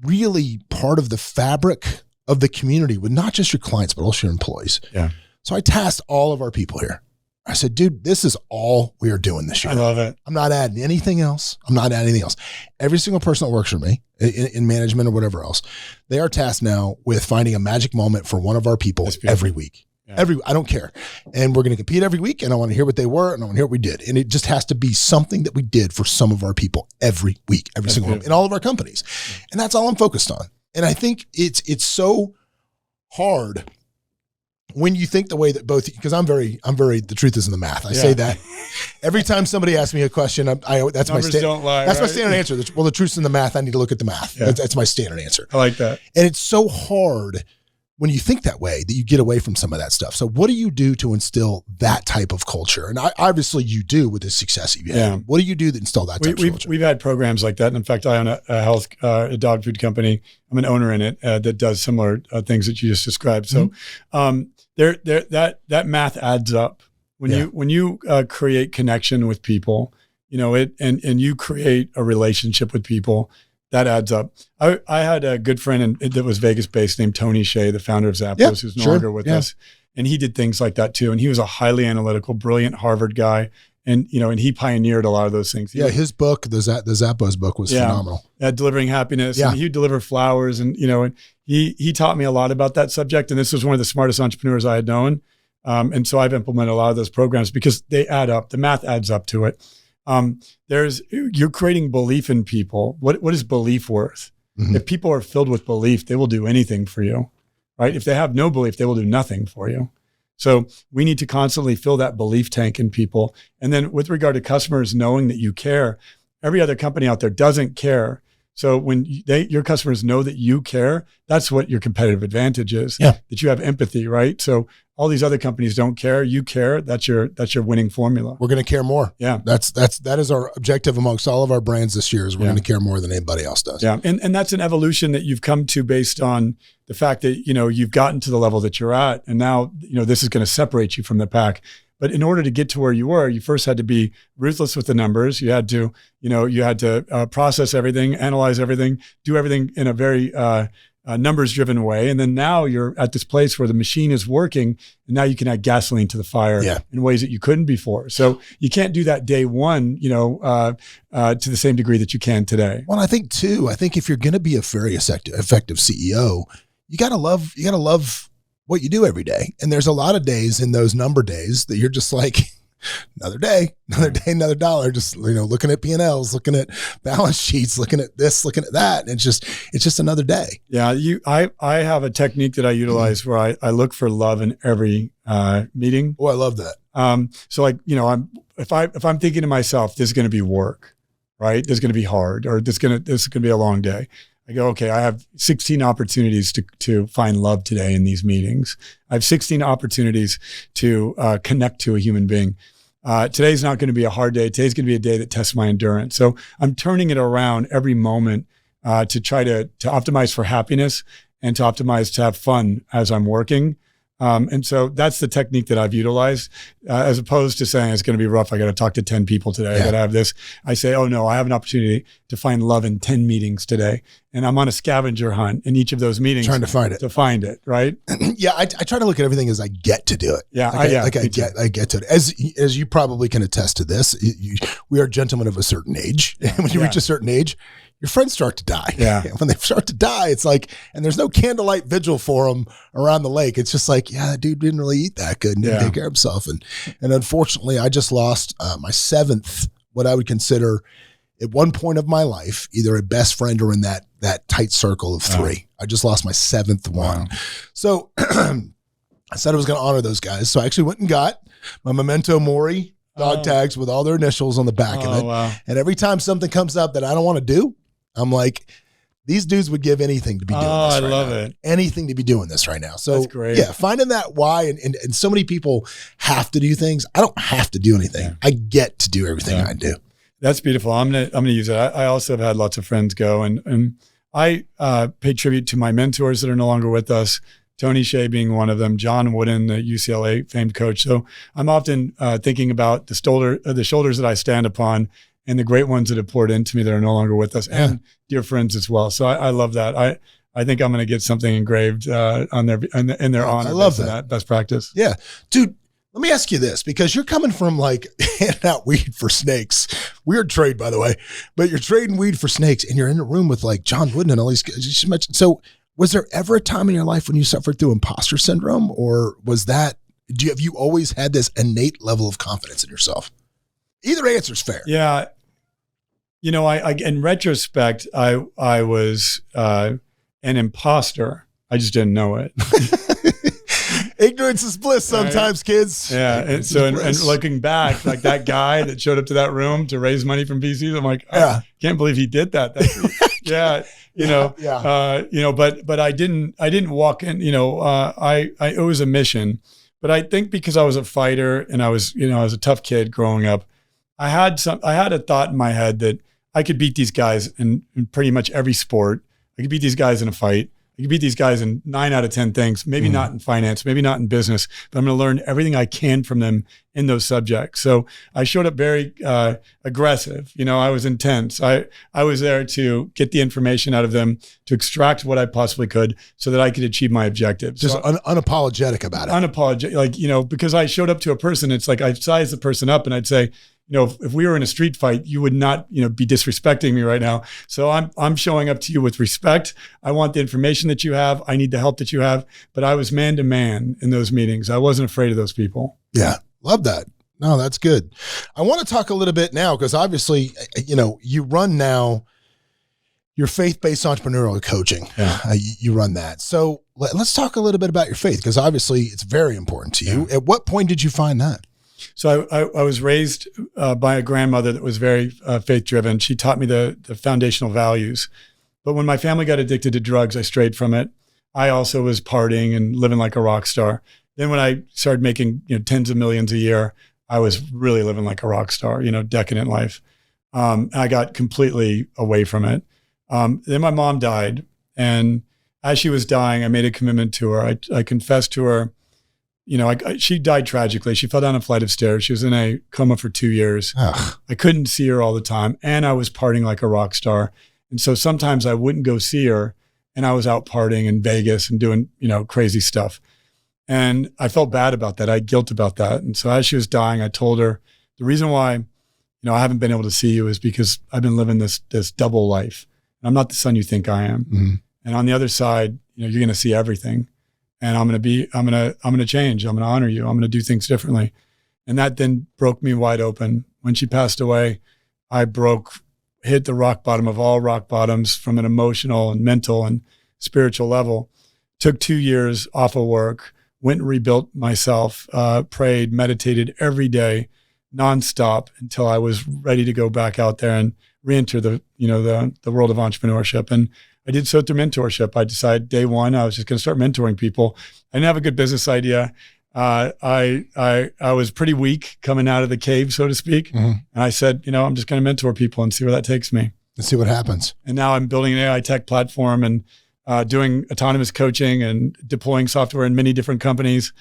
really part of the fabric of the community with not just your clients, but also your employees. Yeah. So I tasked all of our people here. I said, dude, this is all we are doing this year. I love it. I'm not adding anything else. Every single person that works for me in management or whatever else, they are tasked now with finding a magic moment for one of our people every week. Yeah. I don't care. And we're going to compete every week, and I want to hear what they were, and I want to hear what we did. And it just has to be something that we did for some of our people every week, every single one in all of our companies. And that's all I'm focused on. And I think it's so hard when you think the way that both, because I'm very, the truth is in the math. I say that every time somebody asks me a question, that's Numbers my don't lie, my standard answer. Well, the truth's in the math. I need to look at the math. Yeah. That's my standard answer. I like that. And it's so hard when you think that way that you get away from some of that stuff. So what do you do to instill that type of culture? And obviously you do with the success you've had. Yeah. What do you do to instill that type of culture? We've had programs like that. And in fact, I own a dog food company. I'm an owner in it that does similar things that you just described. So that math adds up when you create connection with people, and you create a relationship with people. That adds up. I had a good friend that was Vegas-based named Tony Shea, the founder of Zappos, who's no longer with us. And he did things like that too. And he was a highly analytical, brilliant Harvard guy. And, and he pioneered a lot of those things. His book, the Zappos book was phenomenal. Delivering happiness. Yeah. And he'd deliver flowers. And, and he taught me a lot about that subject. And this was one of the smartest entrepreneurs I had known. And so I've implemented a lot of those programs because they add up. The math adds up to it. You're creating belief in people. What is belief worth? Mm-hmm. If people are filled with belief, they will do anything for you, right? If they have no belief, they will do nothing for you. So we need to constantly fill that belief tank in people. And then with regard to customers, knowing that you care, every other company out there doesn't care. So when your customers know that you care, that's what your competitive advantage is, that you have empathy, right? So all these other companies don't care. You care. That's your winning formula. We're going to care more. Yeah. That is our objective amongst all of our brands this year is we're going to care more than anybody else does. Yeah. And that's an evolution that you've come to based on the fact that, you've gotten to the level that you're at. And now, this is going to separate you from the pack. But in order to get to where you were, you first had to be ruthless with the numbers. You had to, process everything, analyze everything, do everything in a very numbers-driven way. And then now you're at this place where the machine is working, and now you can add gasoline to the fire in ways that you couldn't before. So you can't do that day one, to the same degree that you can today. Well, I think if you're going to be a very effective CEO, you got to love what you do every day. And there's a lot of days in those number days that you're just like, another day, another dollar, just, looking at P&Ls, looking at balance sheets, looking at this, looking at that. And it's just another day. Yeah. I have a technique that I utilize where I look for love in every meeting. Oh, I love that. So if I'm thinking to myself, this is going to be work, right? This is going to be hard, or this is going to be a long day. I go, okay, I have 16 opportunities to find love today in these meetings. I have 16 opportunities to connect to a human being. Today's not going to be a hard day. Today's going to be a day that tests my endurance. So I'm turning it around every moment to try to optimize for happiness and to optimize to have fun as I'm working. And so that's the technique that I've utilized, as opposed to saying it's going to be rough. I got to talk to 10 people today. I got to have this. I say, oh no, I have an opportunity to find love in 10 meetings today. And I'm on a scavenger hunt in each of those meetings. Trying to find it. Right. Yeah. I try to look at everything as I get to do it. Yeah. I get to it. As you probably can attest to this, we are gentlemen of a certain age. And when you reach a certain age, your friends start to die. Yeah. When they start to die, it's like, and there's no candlelight vigil for them around the lake. It's just like, yeah, that dude didn't really eat that good and didn't take care of himself. And unfortunately, I just lost my 7th, what I would consider at one point of my life, either a best friend or in that tight circle of 3. I just lost my 7th one. So I said I was going to honor those guys. So I actually went and got my memento mori dog tags with all their initials on the back of it. Wow. And every time something comes up that I don't want to do, I'm like, these dudes would give anything to be doing this right now. I love it. Anything to be doing this right now. So that's great. Yeah, finding that why, and so many people have to do things. I don't have to do anything. Yeah. I get to do everything I do. That's beautiful. I'm gonna use it. I also have had lots of friends go, and I pay tribute to my mentors that are no longer with us. Tony Shea being one of them, John Wooden, the UCLA famed coach. So I'm often thinking about the shoulders that I stand upon, and the great ones that have poured into me that are no longer with us, and dear friends as well. So I love that. I think I'm going to get something engraved on their in their honor. I love that best practice. Yeah, dude. Let me ask you this, because you're coming from like handing out weed for snakes. Weird trade, by the way, but you're trading weed for snakes, and you're in a room with like John Wooden and all these guys. You just mentioned. So was there ever a time in your life when you suffered through imposter syndrome, or was that? Have you always had this innate level of confidence in yourself? Either answer is fair. Yeah. You know, I in retrospect, I was an imposter. I just didn't know it. Ignorance is bliss sometimes, kids. Yeah. And so, and looking back, like that guy that showed up to that room to raise money from VCs, I'm like, I can't believe he did that. But I didn't walk in, it was a mission. But I think because I was a fighter and I was a tough kid growing up, I had a thought in my head that I could beat these guys in pretty much every sport. I could beat these guys in a fight. I could beat these guys in 9 out of 10 things, maybe not in finance, maybe not in business, but I'm going to learn everything I can from them in those subjects. So I showed up very aggressive. I was intense. I was there to get the information out of them, to extract what I possibly could so that I could achieve my objectives. Just unapologetic about it. Unapologetic, because I showed up to a person, it's like I'd size the person up and I'd say, if we were in a street fight, you would not, be disrespecting me right now. So I'm showing up to you with respect. I want the information that you have. I need the help that you have. But I was man to man in those meetings. I wasn't afraid of those people. Yeah. Love that. No, that's good. I want to talk a little bit now, because obviously, you run now your faith-based entrepreneurial coaching. Yeah. You run that. So let's talk a little bit about your faith, because obviously it's very important to you. At what point did you find that? So I was raised by a grandmother that was very faith-driven. She taught me the foundational values. But when my family got addicted to drugs, I strayed from it. I also was partying and living like a rock star. Then when I started making tens of millions a year, I was really living like a rock star, decadent life. I got completely away from it. Then my mom died. And as she was dying, I made a commitment to her. I confessed to her. She died tragically. She fell down a flight of stairs. She was in a coma for 2 years. Ugh. I couldn't see her all the time. And I was partying like a rock star. And so sometimes I wouldn't go see her, and I was out partying in Vegas and doing, crazy stuff. And I felt bad about that. I had guilt about that. And so as she was dying, I told her, the reason why, I haven't been able to see you is because I've been living this double life. And I'm not the son you think I am. Mm-hmm. And on the other side, you're going to see everything. And I'm going to change. I'm going to honor you. I'm going to do things differently. And that then broke me wide open. When she passed away, I hit the rock bottom of all rock bottoms from an emotional and mental and spiritual level. Took 2 years off of work, went and rebuilt myself, prayed, meditated every day, nonstop, until I was ready to go back out there and re-enter the world of entrepreneurship. And I did so through mentorship. I decided day one, I was just going to start mentoring people. I didn't have a good business idea. I was pretty weak coming out of the cave, so to speak. Mm-hmm. And I said, I'm just going to mentor people and see where that takes me. Let's see what happens. And now I'm building an AI tech platform, and doing autonomous coaching and deploying software in many different companies.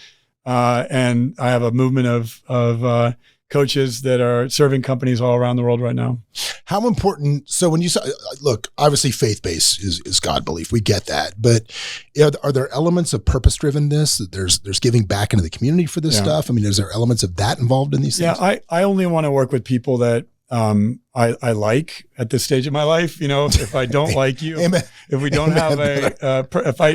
And I have a movement of coaches that are serving companies all around the world right now. How important? So when you say, look, obviously faith-based is God belief. We get that, but are there elements of purpose-drivenness that there's giving back into the community for this stuff? I mean, is there elements of that involved in these things? Yeah, I only want to work with people that I like at this stage of my life. If I don't like you, if we don't have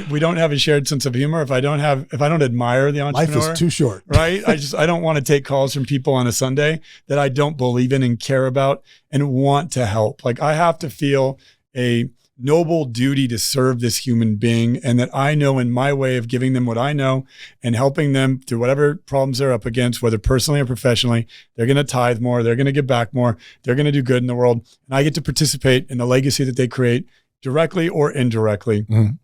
we don't have a shared sense of humor, if I don't admire the entrepreneur, life is too short, right? I don't want to take calls from people on a Sunday that I don't believe in and care about and want to help. Like, I have to feel a noble duty to serve this human being, and that I know in my way of giving them what I know and helping them through whatever problems they're up against, whether personally or professionally, they're going to tithe more, they're going to give back more, they're going to do good in the world. And I get to participate in the legacy that they create directly or indirectly. Mm-hmm.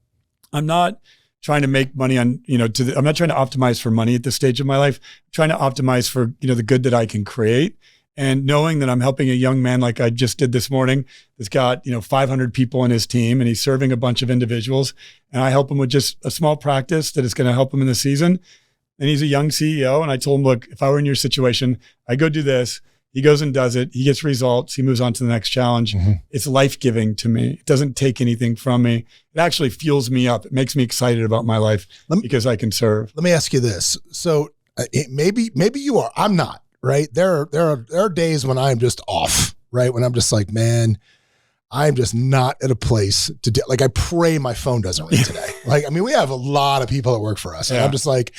I'm not trying to make money on, I'm not trying to optimize for money at this stage of my life. I'm trying to optimize for, the good that I can create. And knowing that I'm helping a young man like I just did this morning that's got, 500 people in his team, and he's serving a bunch of individuals. And I help him with just a small practice that is going to help him in the season. And he's a young CEO. And I told him, look, if I were in your situation, I go do this. He goes and does it. He gets results. He moves on to the next challenge. Mm-hmm. It's life-giving to me. It doesn't take anything from me. It actually fuels me up. It makes me excited about my life because I can serve. Let me ask you this. So maybe you are. I'm not. Right. There are days when I'm just off, right? When I'm just like, man, I'm just not at a place to do, like, I pray my phone doesn't ring today. Like, I mean, we have a lot of people that work for us. And I'm just like,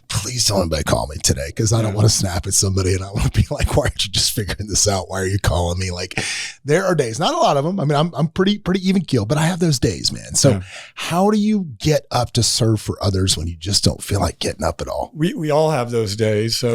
please don't anybody call me today, because I don't want to snap at somebody and I want to be like, why aren't you just figuring this out? Why are you calling me? Like, there are days, not a lot of them. I mean, I'm pretty even keeled, but I have those days, man. So how do you get up to serve for others when you just don't feel like getting up at all? We all have those days. So,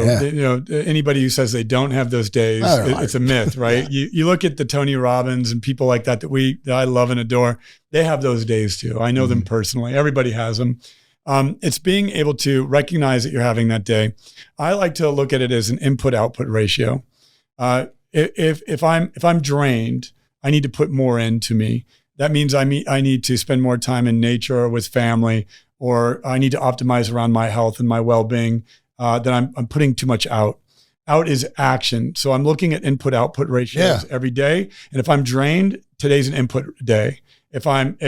anybody who says they don't have those days, it's a myth, right? You look at the Tony Robbins and people like that I love and adore. They have those days too. I know them personally. Everybody has them. It's being able to recognize that you're having that day. I like to look at it as an input-output ratio. If I'm drained, I need to put more into me. That means I need to spend more time in nature or with family, or I need to optimize around my health and my well-being. That I'm putting too much out. Out is action. So I'm looking at input-output ratios every day. And if I'm drained, today's an input day. If I'm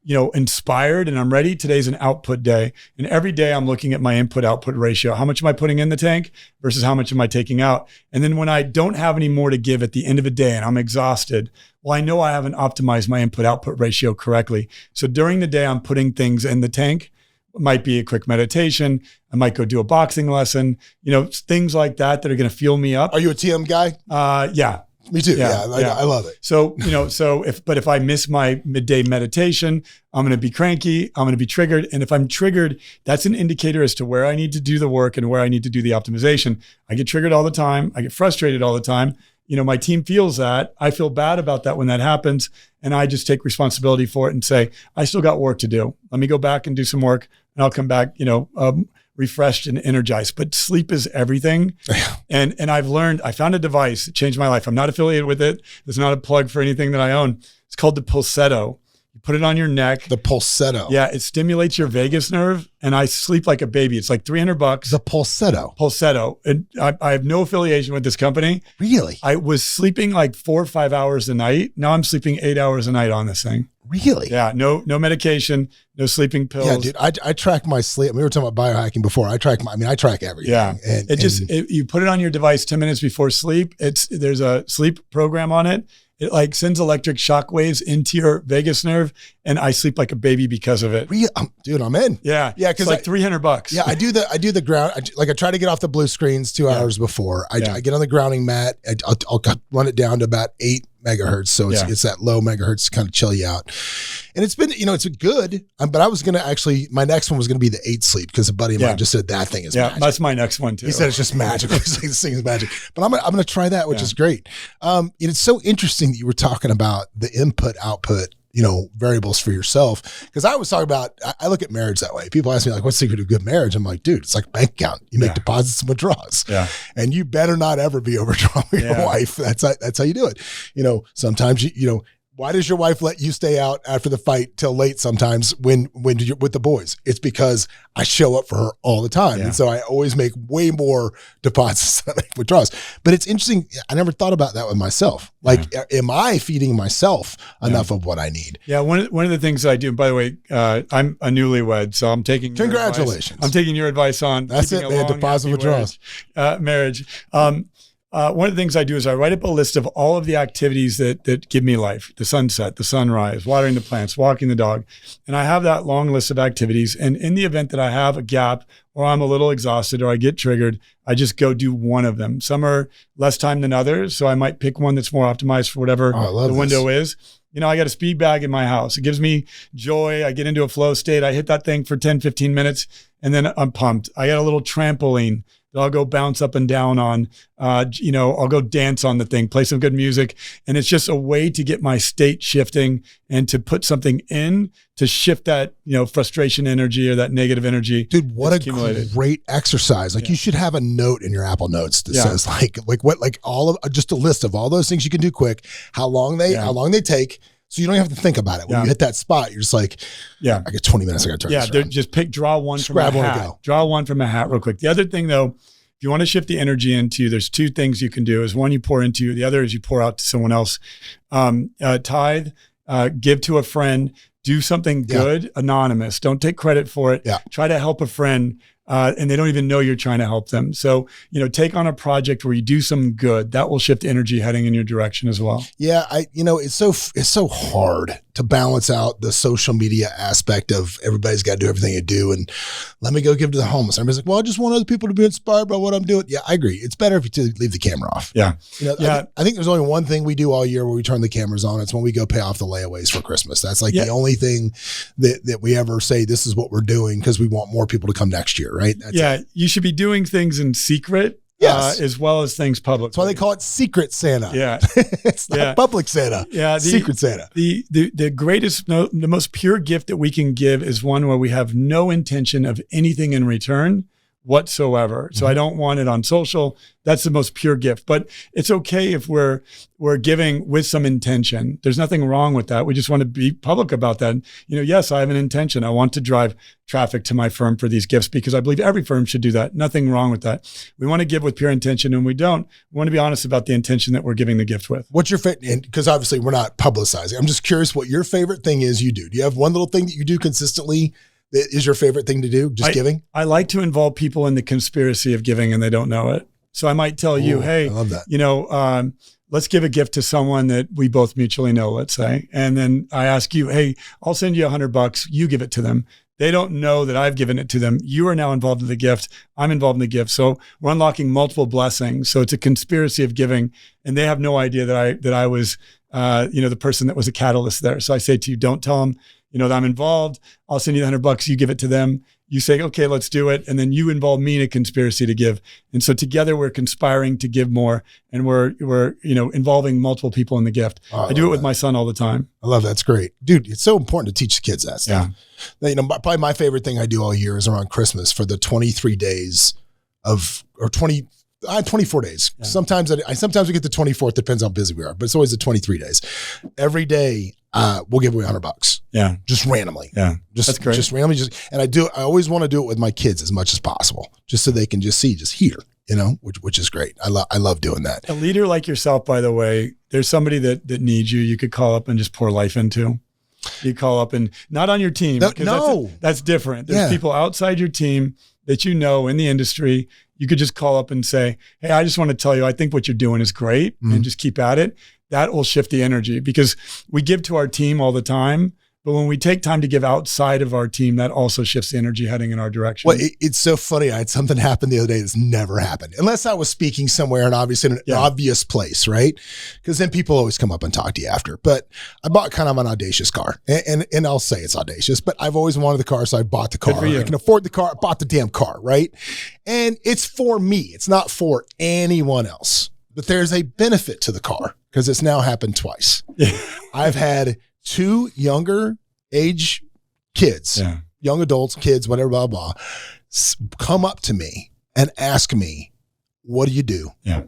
inspired and I'm ready, today's an output day. And every day I'm looking at my input-output ratio. How much am I putting in the tank versus how much am I taking out? And then when I don't have any more to give at the end of the day and I'm exhausted, well, I know I haven't optimized my input-output ratio correctly. So during the day, I'm putting things in the tank. It might be a quick meditation. I might go do a boxing lesson, things like that are going to fuel me up. Are you a TM guy? Yeah. Me too. Yeah. I love it. So, if I miss my midday meditation, I'm going to be cranky. I'm going to be triggered. And if I'm triggered, that's an indicator as to where I need to do the work and where I need to do the optimization. I get triggered all the time. I get frustrated all the time. My team feels that. I feel bad about that when that happens. And I just take responsibility for it and say, I still got work to do. Let me go back and do some work, and I'll come back, refreshed and energized. But sleep is everything. And I've learned, I found a device that changed my life. I'm not affiliated with it. It's not a plug for anything that I own. It's called the Pulsetto. You put it on your neck. The Pulsetto. Yeah, it stimulates your vagus nerve, and I sleep like a baby. It's like $300. The Pulsetto. And I have no affiliation with this company. Really? I was sleeping like 4 or 5 hours a night. Now I'm sleeping 8 hours a night on this thing. Really? Yeah. No medication, no sleeping pills. Yeah, dude. I track my sleep. We were talking about biohacking before. I track everything. Yeah. You put it on your device 10 minutes before sleep. There's a sleep program on it. It like sends electric shock waves into your vagus nerve, and I sleep like a baby because of it. Dude, I'm in. Yeah. Yeah. Cause like $300. Yeah. I do the ground. I try to get off the blue screens 2 hours before I get on the grounding mat. I'll run it down to about 8 megahertz. So it's that low megahertz to kind of chill you out. And it's been, it's good, but I was going to my next one was going to be the 8 sleep, because a buddy of mine just said that thing is magic. That's my next one too. He said it's just magic. He's like, this thing is magic. But I'm going to try that, which is great. It's so interesting that you were talking about the input output, variables for yourself. Because I was talking about, I look at marriage that way. People ask me like, what's the secret to a good marriage? I'm like, dude, it's like a bank account. You make deposits and withdrawals. Yeah. And you better not ever be overdrawing your wife. That's how you do it. Sometimes Why does your wife let you stay out after the fight till late sometimes when you're with the boys? It's because I show up for her all the time. And so I always make way more deposits than I make withdrawals. But it's interesting. I never thought about that with myself. Like, am I feeding myself enough of what I need? Yeah. One of the things I do, by the way, I'm a newlywed, so I'm taking Congratulations. I'm taking your advice on that's it, man. Deposit withdrawals. Marriage. One of the things I do is I write up a list of all of the activities that give me life: the sunset, the sunrise, watering the plants, walking the dog. And I have that long list of activities. And in the event that I have a gap or I'm a little exhausted or I get triggered, I just go do one of them. Some are less time than others. So I might pick one that's more optimized for whatever the window is. You know, I got a speed bag in my house. It gives me joy. I get into a flow state. I hit that thing for 10, 15 minutes and then I'm pumped. I got a little trampoline that I'll go bounce up and down on. I'll go dance on the thing, play some good music. And it's just a way to get my state shifting and to put something in to shift that, frustration energy or that negative energy. Dude, what a great exercise. Like you should have a note in your Apple Notes that says just a list of all those things you can do quick, how long they take. So you don't have to think about it. When you hit that spot, you're just like, I got 20 minutes. I got to turn this around. Just draw one from a hat. Draw one from a hat real quick. The other thing though, if you want to shift the energy into, there's two things you can do. Is one, you pour into, the other is you pour out to someone else. Tithe, give to a friend, do something good, anonymous. Don't take credit for it. Try to help a friend. And they don't even know you're trying to help them. So, take on a project where you do some good. That will shift energy heading in your direction as well. Yeah, it's so hard to balance out the social media aspect of everybody's got to do everything you do. And let me go give to the homeless. Everybody's like, well, I just want other people to be inspired by what I'm doing. Yeah, I agree. It's better if you leave the camera off. Yeah. I think there's only one thing we do all year where we turn the cameras on. It's when we go pay off the layaways for Christmas. That's like the only thing that we ever say, this is what we're doing because we want more people to come next year. Right? You should be doing things in secret as well as things public. That's why they call it Secret Santa. Yeah. It's not public Santa. Yeah. Secret Santa. The greatest, the most pure gift that we can give is one where we have no intention of anything in return whatsoever. So I don't want it on social. That's the most pure gift. But it's okay if we're giving with some intention. There's nothing wrong with that. We just want to be public about that. Yes, I have an intention. I want to drive traffic to my firm for these gifts because I believe every firm should do that. Nothing wrong with that. We want to give with pure intention, and we don't. We want to be honest about the intention that we're giving the gift with. What's your favorite? Because obviously we're not publicizing. I'm just curious what your favorite thing is you do. Do you have one little thing that you do consistently that is your favorite thing to do? Just giving? I like to involve people in the conspiracy of giving and they don't know it. So I might tell you, hey, I love that. Let's give a gift to someone that we both mutually know, let's say. And then I ask you, hey, I'll send you $100. You give it to them. They don't know that I've given it to them. You are now involved in the gift. I'm involved in the gift. So we're unlocking multiple blessings. So it's a conspiracy of giving. And they have no idea that I was, the person that was a catalyst there. So I say to you, don't tell them, that I'm involved. I'll send you the $100. You give it to them. You say, okay, let's do it. And then you involve me in a conspiracy to give. And so together we're conspiring to give more, and we're involving multiple people in the gift. I do it with my son all the time. I love that. That's great. Dude, it's so important to teach the kids that stuff. Yeah. Probably my favorite thing I do all year is around Christmas for the 23 days or 24 days. Yeah. Sometimes we get the 24th, depends how busy we are, but it's always the 23 days. Every day, we'll give away $100. Yeah. Just randomly. Yeah. That's great. Just randomly. And I always want to do it with my kids as much as possible, just so they can just hear, which is great. I love doing that. A leader like yourself, by the way, there's somebody that needs you. You could call up and just pour life into. You call up and not on your team. That's different. There's people outside your team that in the industry. You could just call up and say, hey, I just want to tell you, I think what you're doing is great, and just keep at it. That will shift the energy because we give to our team all the time. But when we take time to give outside of our team, that also shifts the energy heading in our direction. Well, it's so funny. I had something happen the other day that's never happened. Unless I was speaking somewhere and obviously in an obvious place, right? Because then people always come up and talk to you after. But I bought kind of an audacious car. And I'll say it's audacious, but I've always wanted the car, so I bought the car. I can afford the car. I bought the damn car, right? And it's for me. It's not for anyone else. But there's a benefit to the car because it's now happened twice. I've had 2 younger age kids, young adults, kids, whatever, blah, blah, come up to me and ask me, what do you do? Yeah.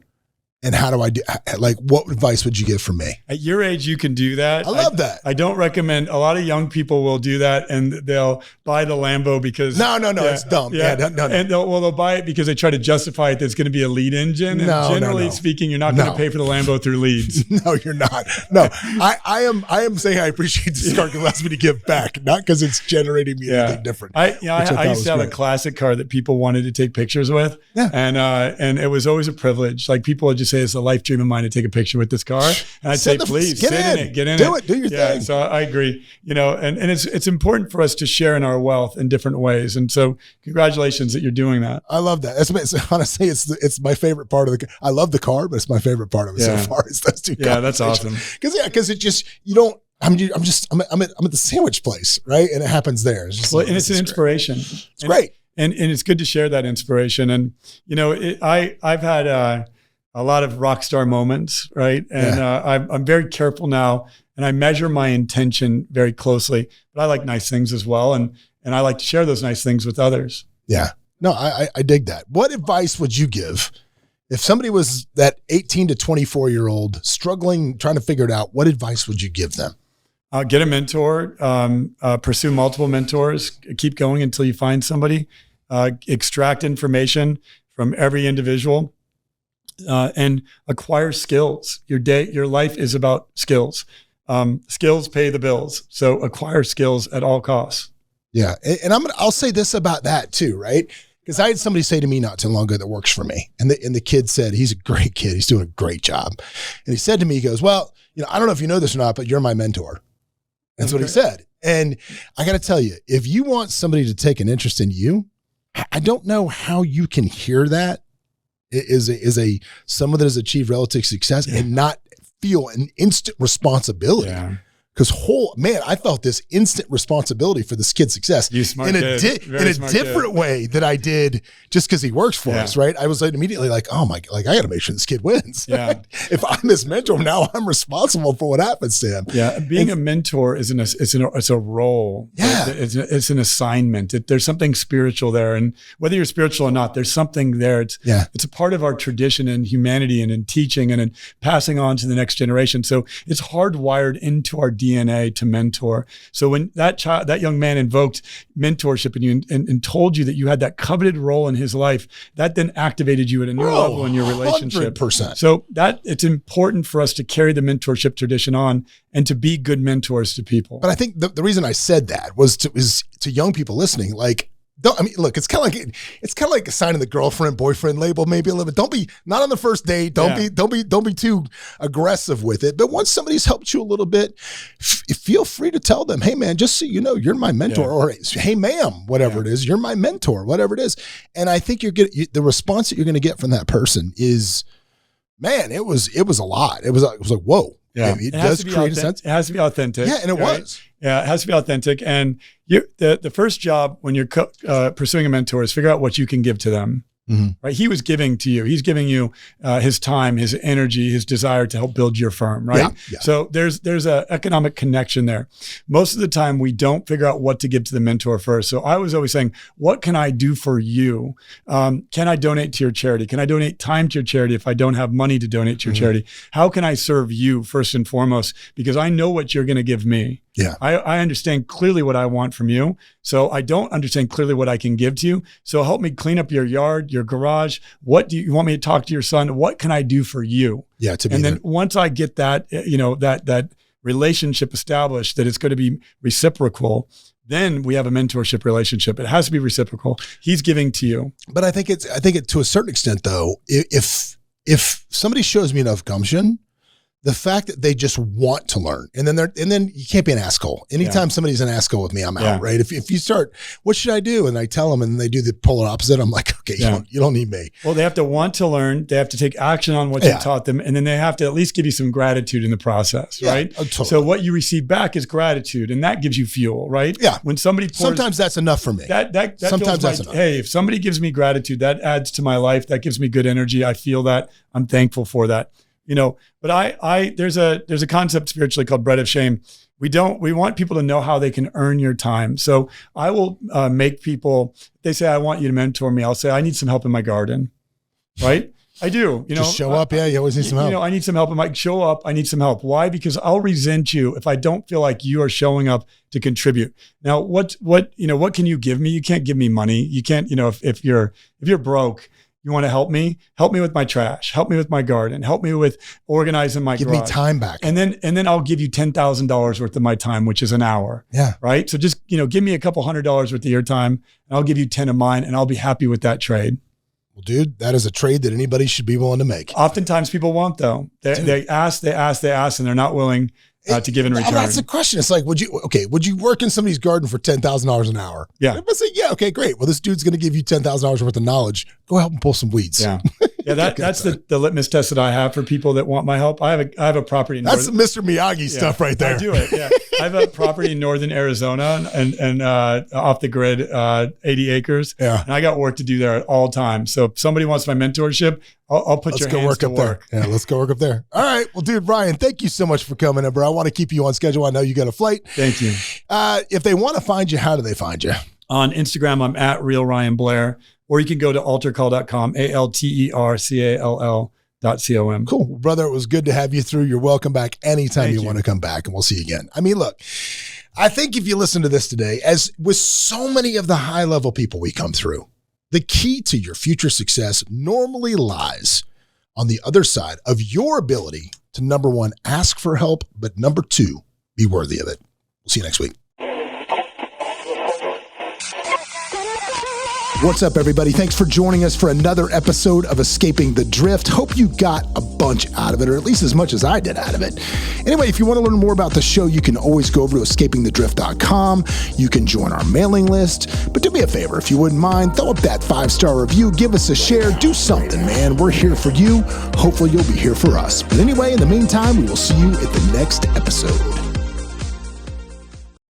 And how do I do, like, what advice would you give for me? At your age, you can do that. I love that. I don't recommend, a lot of young people will do that and they'll buy the Lambo because. No, it's dumb. Yeah. No. And they'll buy it because they try to justify it. There's going to be a lead engine. And generally speaking, you're not going to pay for the Lambo through leads. No, you're not. No, I am saying I appreciate this car because it allows me to give back, not because it's generating me anything different. I used to have a classic car that people wanted to take pictures with. Yeah. And it was always a privilege. Like people would just say, it's a life dream of mine to take a picture with this car. And I'd say, please sit in it, get in it. Do your thing. So I agree, and it's important for us to share in our wealth in different ways. And so congratulations that you're doing that. I love that. Honestly, it's my favorite part of I love the car, but it's my favorite part of it so far is those two. Yeah, that's awesome. Because it just, I'm at the sandwich place, right? And it happens there. It's just it's an inspiration. It's great. And it's good to share that inspiration. And, I've had a lot of Rockstar moments, right? And I'm very careful now and I measure my intention very closely, but I like nice things as well. And I like to share those nice things with others. Yeah. No, I dig that. What advice would you give if somebody was that 18 to 24-year-old struggling, trying to figure it out? What advice would you give them? Get a mentor, pursue multiple mentors, keep going until you find somebody, extract information from every individual, and acquire skills. Your life is about skills. Skills pay the bills. So acquire skills at all costs. Yeah. And I'll say this about that too, right? Because I had somebody say to me not too long ago that works for me. And the kid said, he's a great kid. He's doing a great job. And he said to me, he goes, well, I don't know if you know this or not, but you're my mentor. That's what he said. And I got to tell you, if you want somebody to take an interest in you, I don't know how you can hear that is someone that has achieved relative success and not feel an instant responsibility. Yeah. Because I felt this instant responsibility for this kid's success in a different way that I did just because he works for us, right? I was immediately like, oh my, I got to make sure this kid wins. Yeah. If I'm his mentor now, I'm responsible for what happens to him. Yeah, being a mentor it's a role. Yeah, it's an assignment. There's something spiritual there, and whether you're spiritual or not, there's something there. It's a part of our tradition and humanity and in teaching and in passing on to the next generation. So it's hardwired into our DNA to mentor. So when that young man invoked mentorship in you and told you that you had that coveted role in his life, that then activated you at a new level in your relationship. 100%. So that it's important for us to carry the mentorship tradition on and to be good mentors to people. But I think the reason I said that was to young people listening, like, look, it's kind of like assigning the girlfriend, boyfriend label, maybe a little bit. Don't be not on the first date. Don't be too aggressive with it. But once somebody's helped you a little bit, feel free to tell them, hey man, just so you know, you're my mentor, or hey ma'am, whatever it is, you're my mentor, whatever it is. And I think the response that you're going to get from that person is, man, it was a lot. It was like, whoa. Yeah, it does create a sense. It has to be authentic. Yeah, and it was. Yeah, it has to be authentic. And the first job when you're pursuing a mentor is figure out what you can give to them. Mm-hmm. Right? He was giving to you. He's giving you his time, his energy, his desire to help build your firm. Right. Yeah. So there's an economic connection there. Most of the time, we don't figure out what to give to the mentor first. So I was always saying, what can I do for you? Can I donate to your charity? Can I donate time to your charity if I don't have money to donate to your charity? How can I serve you first and foremost? Because I know what you're going to give me. Yeah, I understand clearly what I want from you. So I don't understand clearly what I can give to you. So help me clean up your yard, your garage. What do you want me to talk to your son? What can I do for you? Yeah, then once I get that, that relationship established, that it's going to be reciprocal, then we have a mentorship relationship. It has to be reciprocal. He's giving to you. But I think it to a certain extent though, if somebody shows me enough gumption, the fact that they just want to learn, and then you can't be an asshole. Anytime somebody's an asshole with me, I'm out, right? If you start, what should I do? And I tell them and they do the polar opposite, I'm like, okay, you don't need me. Well, they have to want to learn. They have to take action on what you taught them. And then they have to at least give you some gratitude in the process, right? Totally. So what you receive back is gratitude, and that gives you fuel, right? Yeah. When somebody sometimes that's enough for me. That sometimes that's enough. Hey, if somebody gives me gratitude, that adds to my life. That gives me good energy. I feel that. I'm thankful for that. But there's a concept spiritually called bread of shame. We want people to know how they can earn your time. So I will make people, they say, I want you to mentor me. I'll say, I need some help in my garden, right? I do. Just show up. Yeah, you always need some help. I need some help. I might show up. I need some help. Why? Because I'll resent you if I don't feel like you are showing up to contribute. Now, what can you give me? You can't give me money. You can't, if you're broke, you want to help me with my trash, help me with my garden, help me with organizing my garage. Give me time back. And then I'll give you $10,000 worth of my time, which is an hour. Yeah. Right. So just, give me a couple $100 worth of your time and I'll give you 10 of mine and I'll be happy with that trade. Well, dude, that is a trade that anybody should be willing to make. Oftentimes people want though. They ask, and they're not willing to give in return. That's the question. It's like, would you work in somebody's garden for $10,000 an hour? Yeah. Everybody say, yeah, okay, great. Well, this dude's going to give you $10,000 worth of knowledge. Go help him pull some weeds. Yeah. Yeah. That's the litmus test that I have for people that want my help. I have a property. That's the Mr. Miyagi stuff right there. I do it. Yeah. I have a property in northern Arizona and off the grid, 80 acres. Yeah. And I got work to do there at all times. So if somebody wants my mentorship, I'll put your hands to work. There. Yeah, let's go work up there. All right. Well, dude, Ryan, thank you so much for coming in, bro. I want to keep you on schedule. I know you got a flight. Thank you. If they want to find you, how do they find you? On Instagram, I'm at Real Ryan Blair, or you can go to altercall.com, ALTERCALL.com. Cool. Well, brother, it was good to have you through. You're welcome back anytime you want to come back, and we'll see you again. I mean, look, I think if you listen to this today, as with so many of the high-level people we come through, the key to your future success normally lies on the other side of your ability to, number one, ask for help, but number two, be worthy of it. We'll see you next week. What's up, everybody? Thanks for joining us for another episode of Escaping the Drift. Hope you got a bunch out of it, or at least as much as I did out of it. Anyway, if you want to learn more about the show, you can always go over to escapingthedrift.com. You can join our mailing list. But do me a favor, if you wouldn't mind, throw up that 5-star review, give us a share, do something, man. We're here for you. Hopefully you'll be here for us. But anyway, in the meantime, we will see you at the next episode.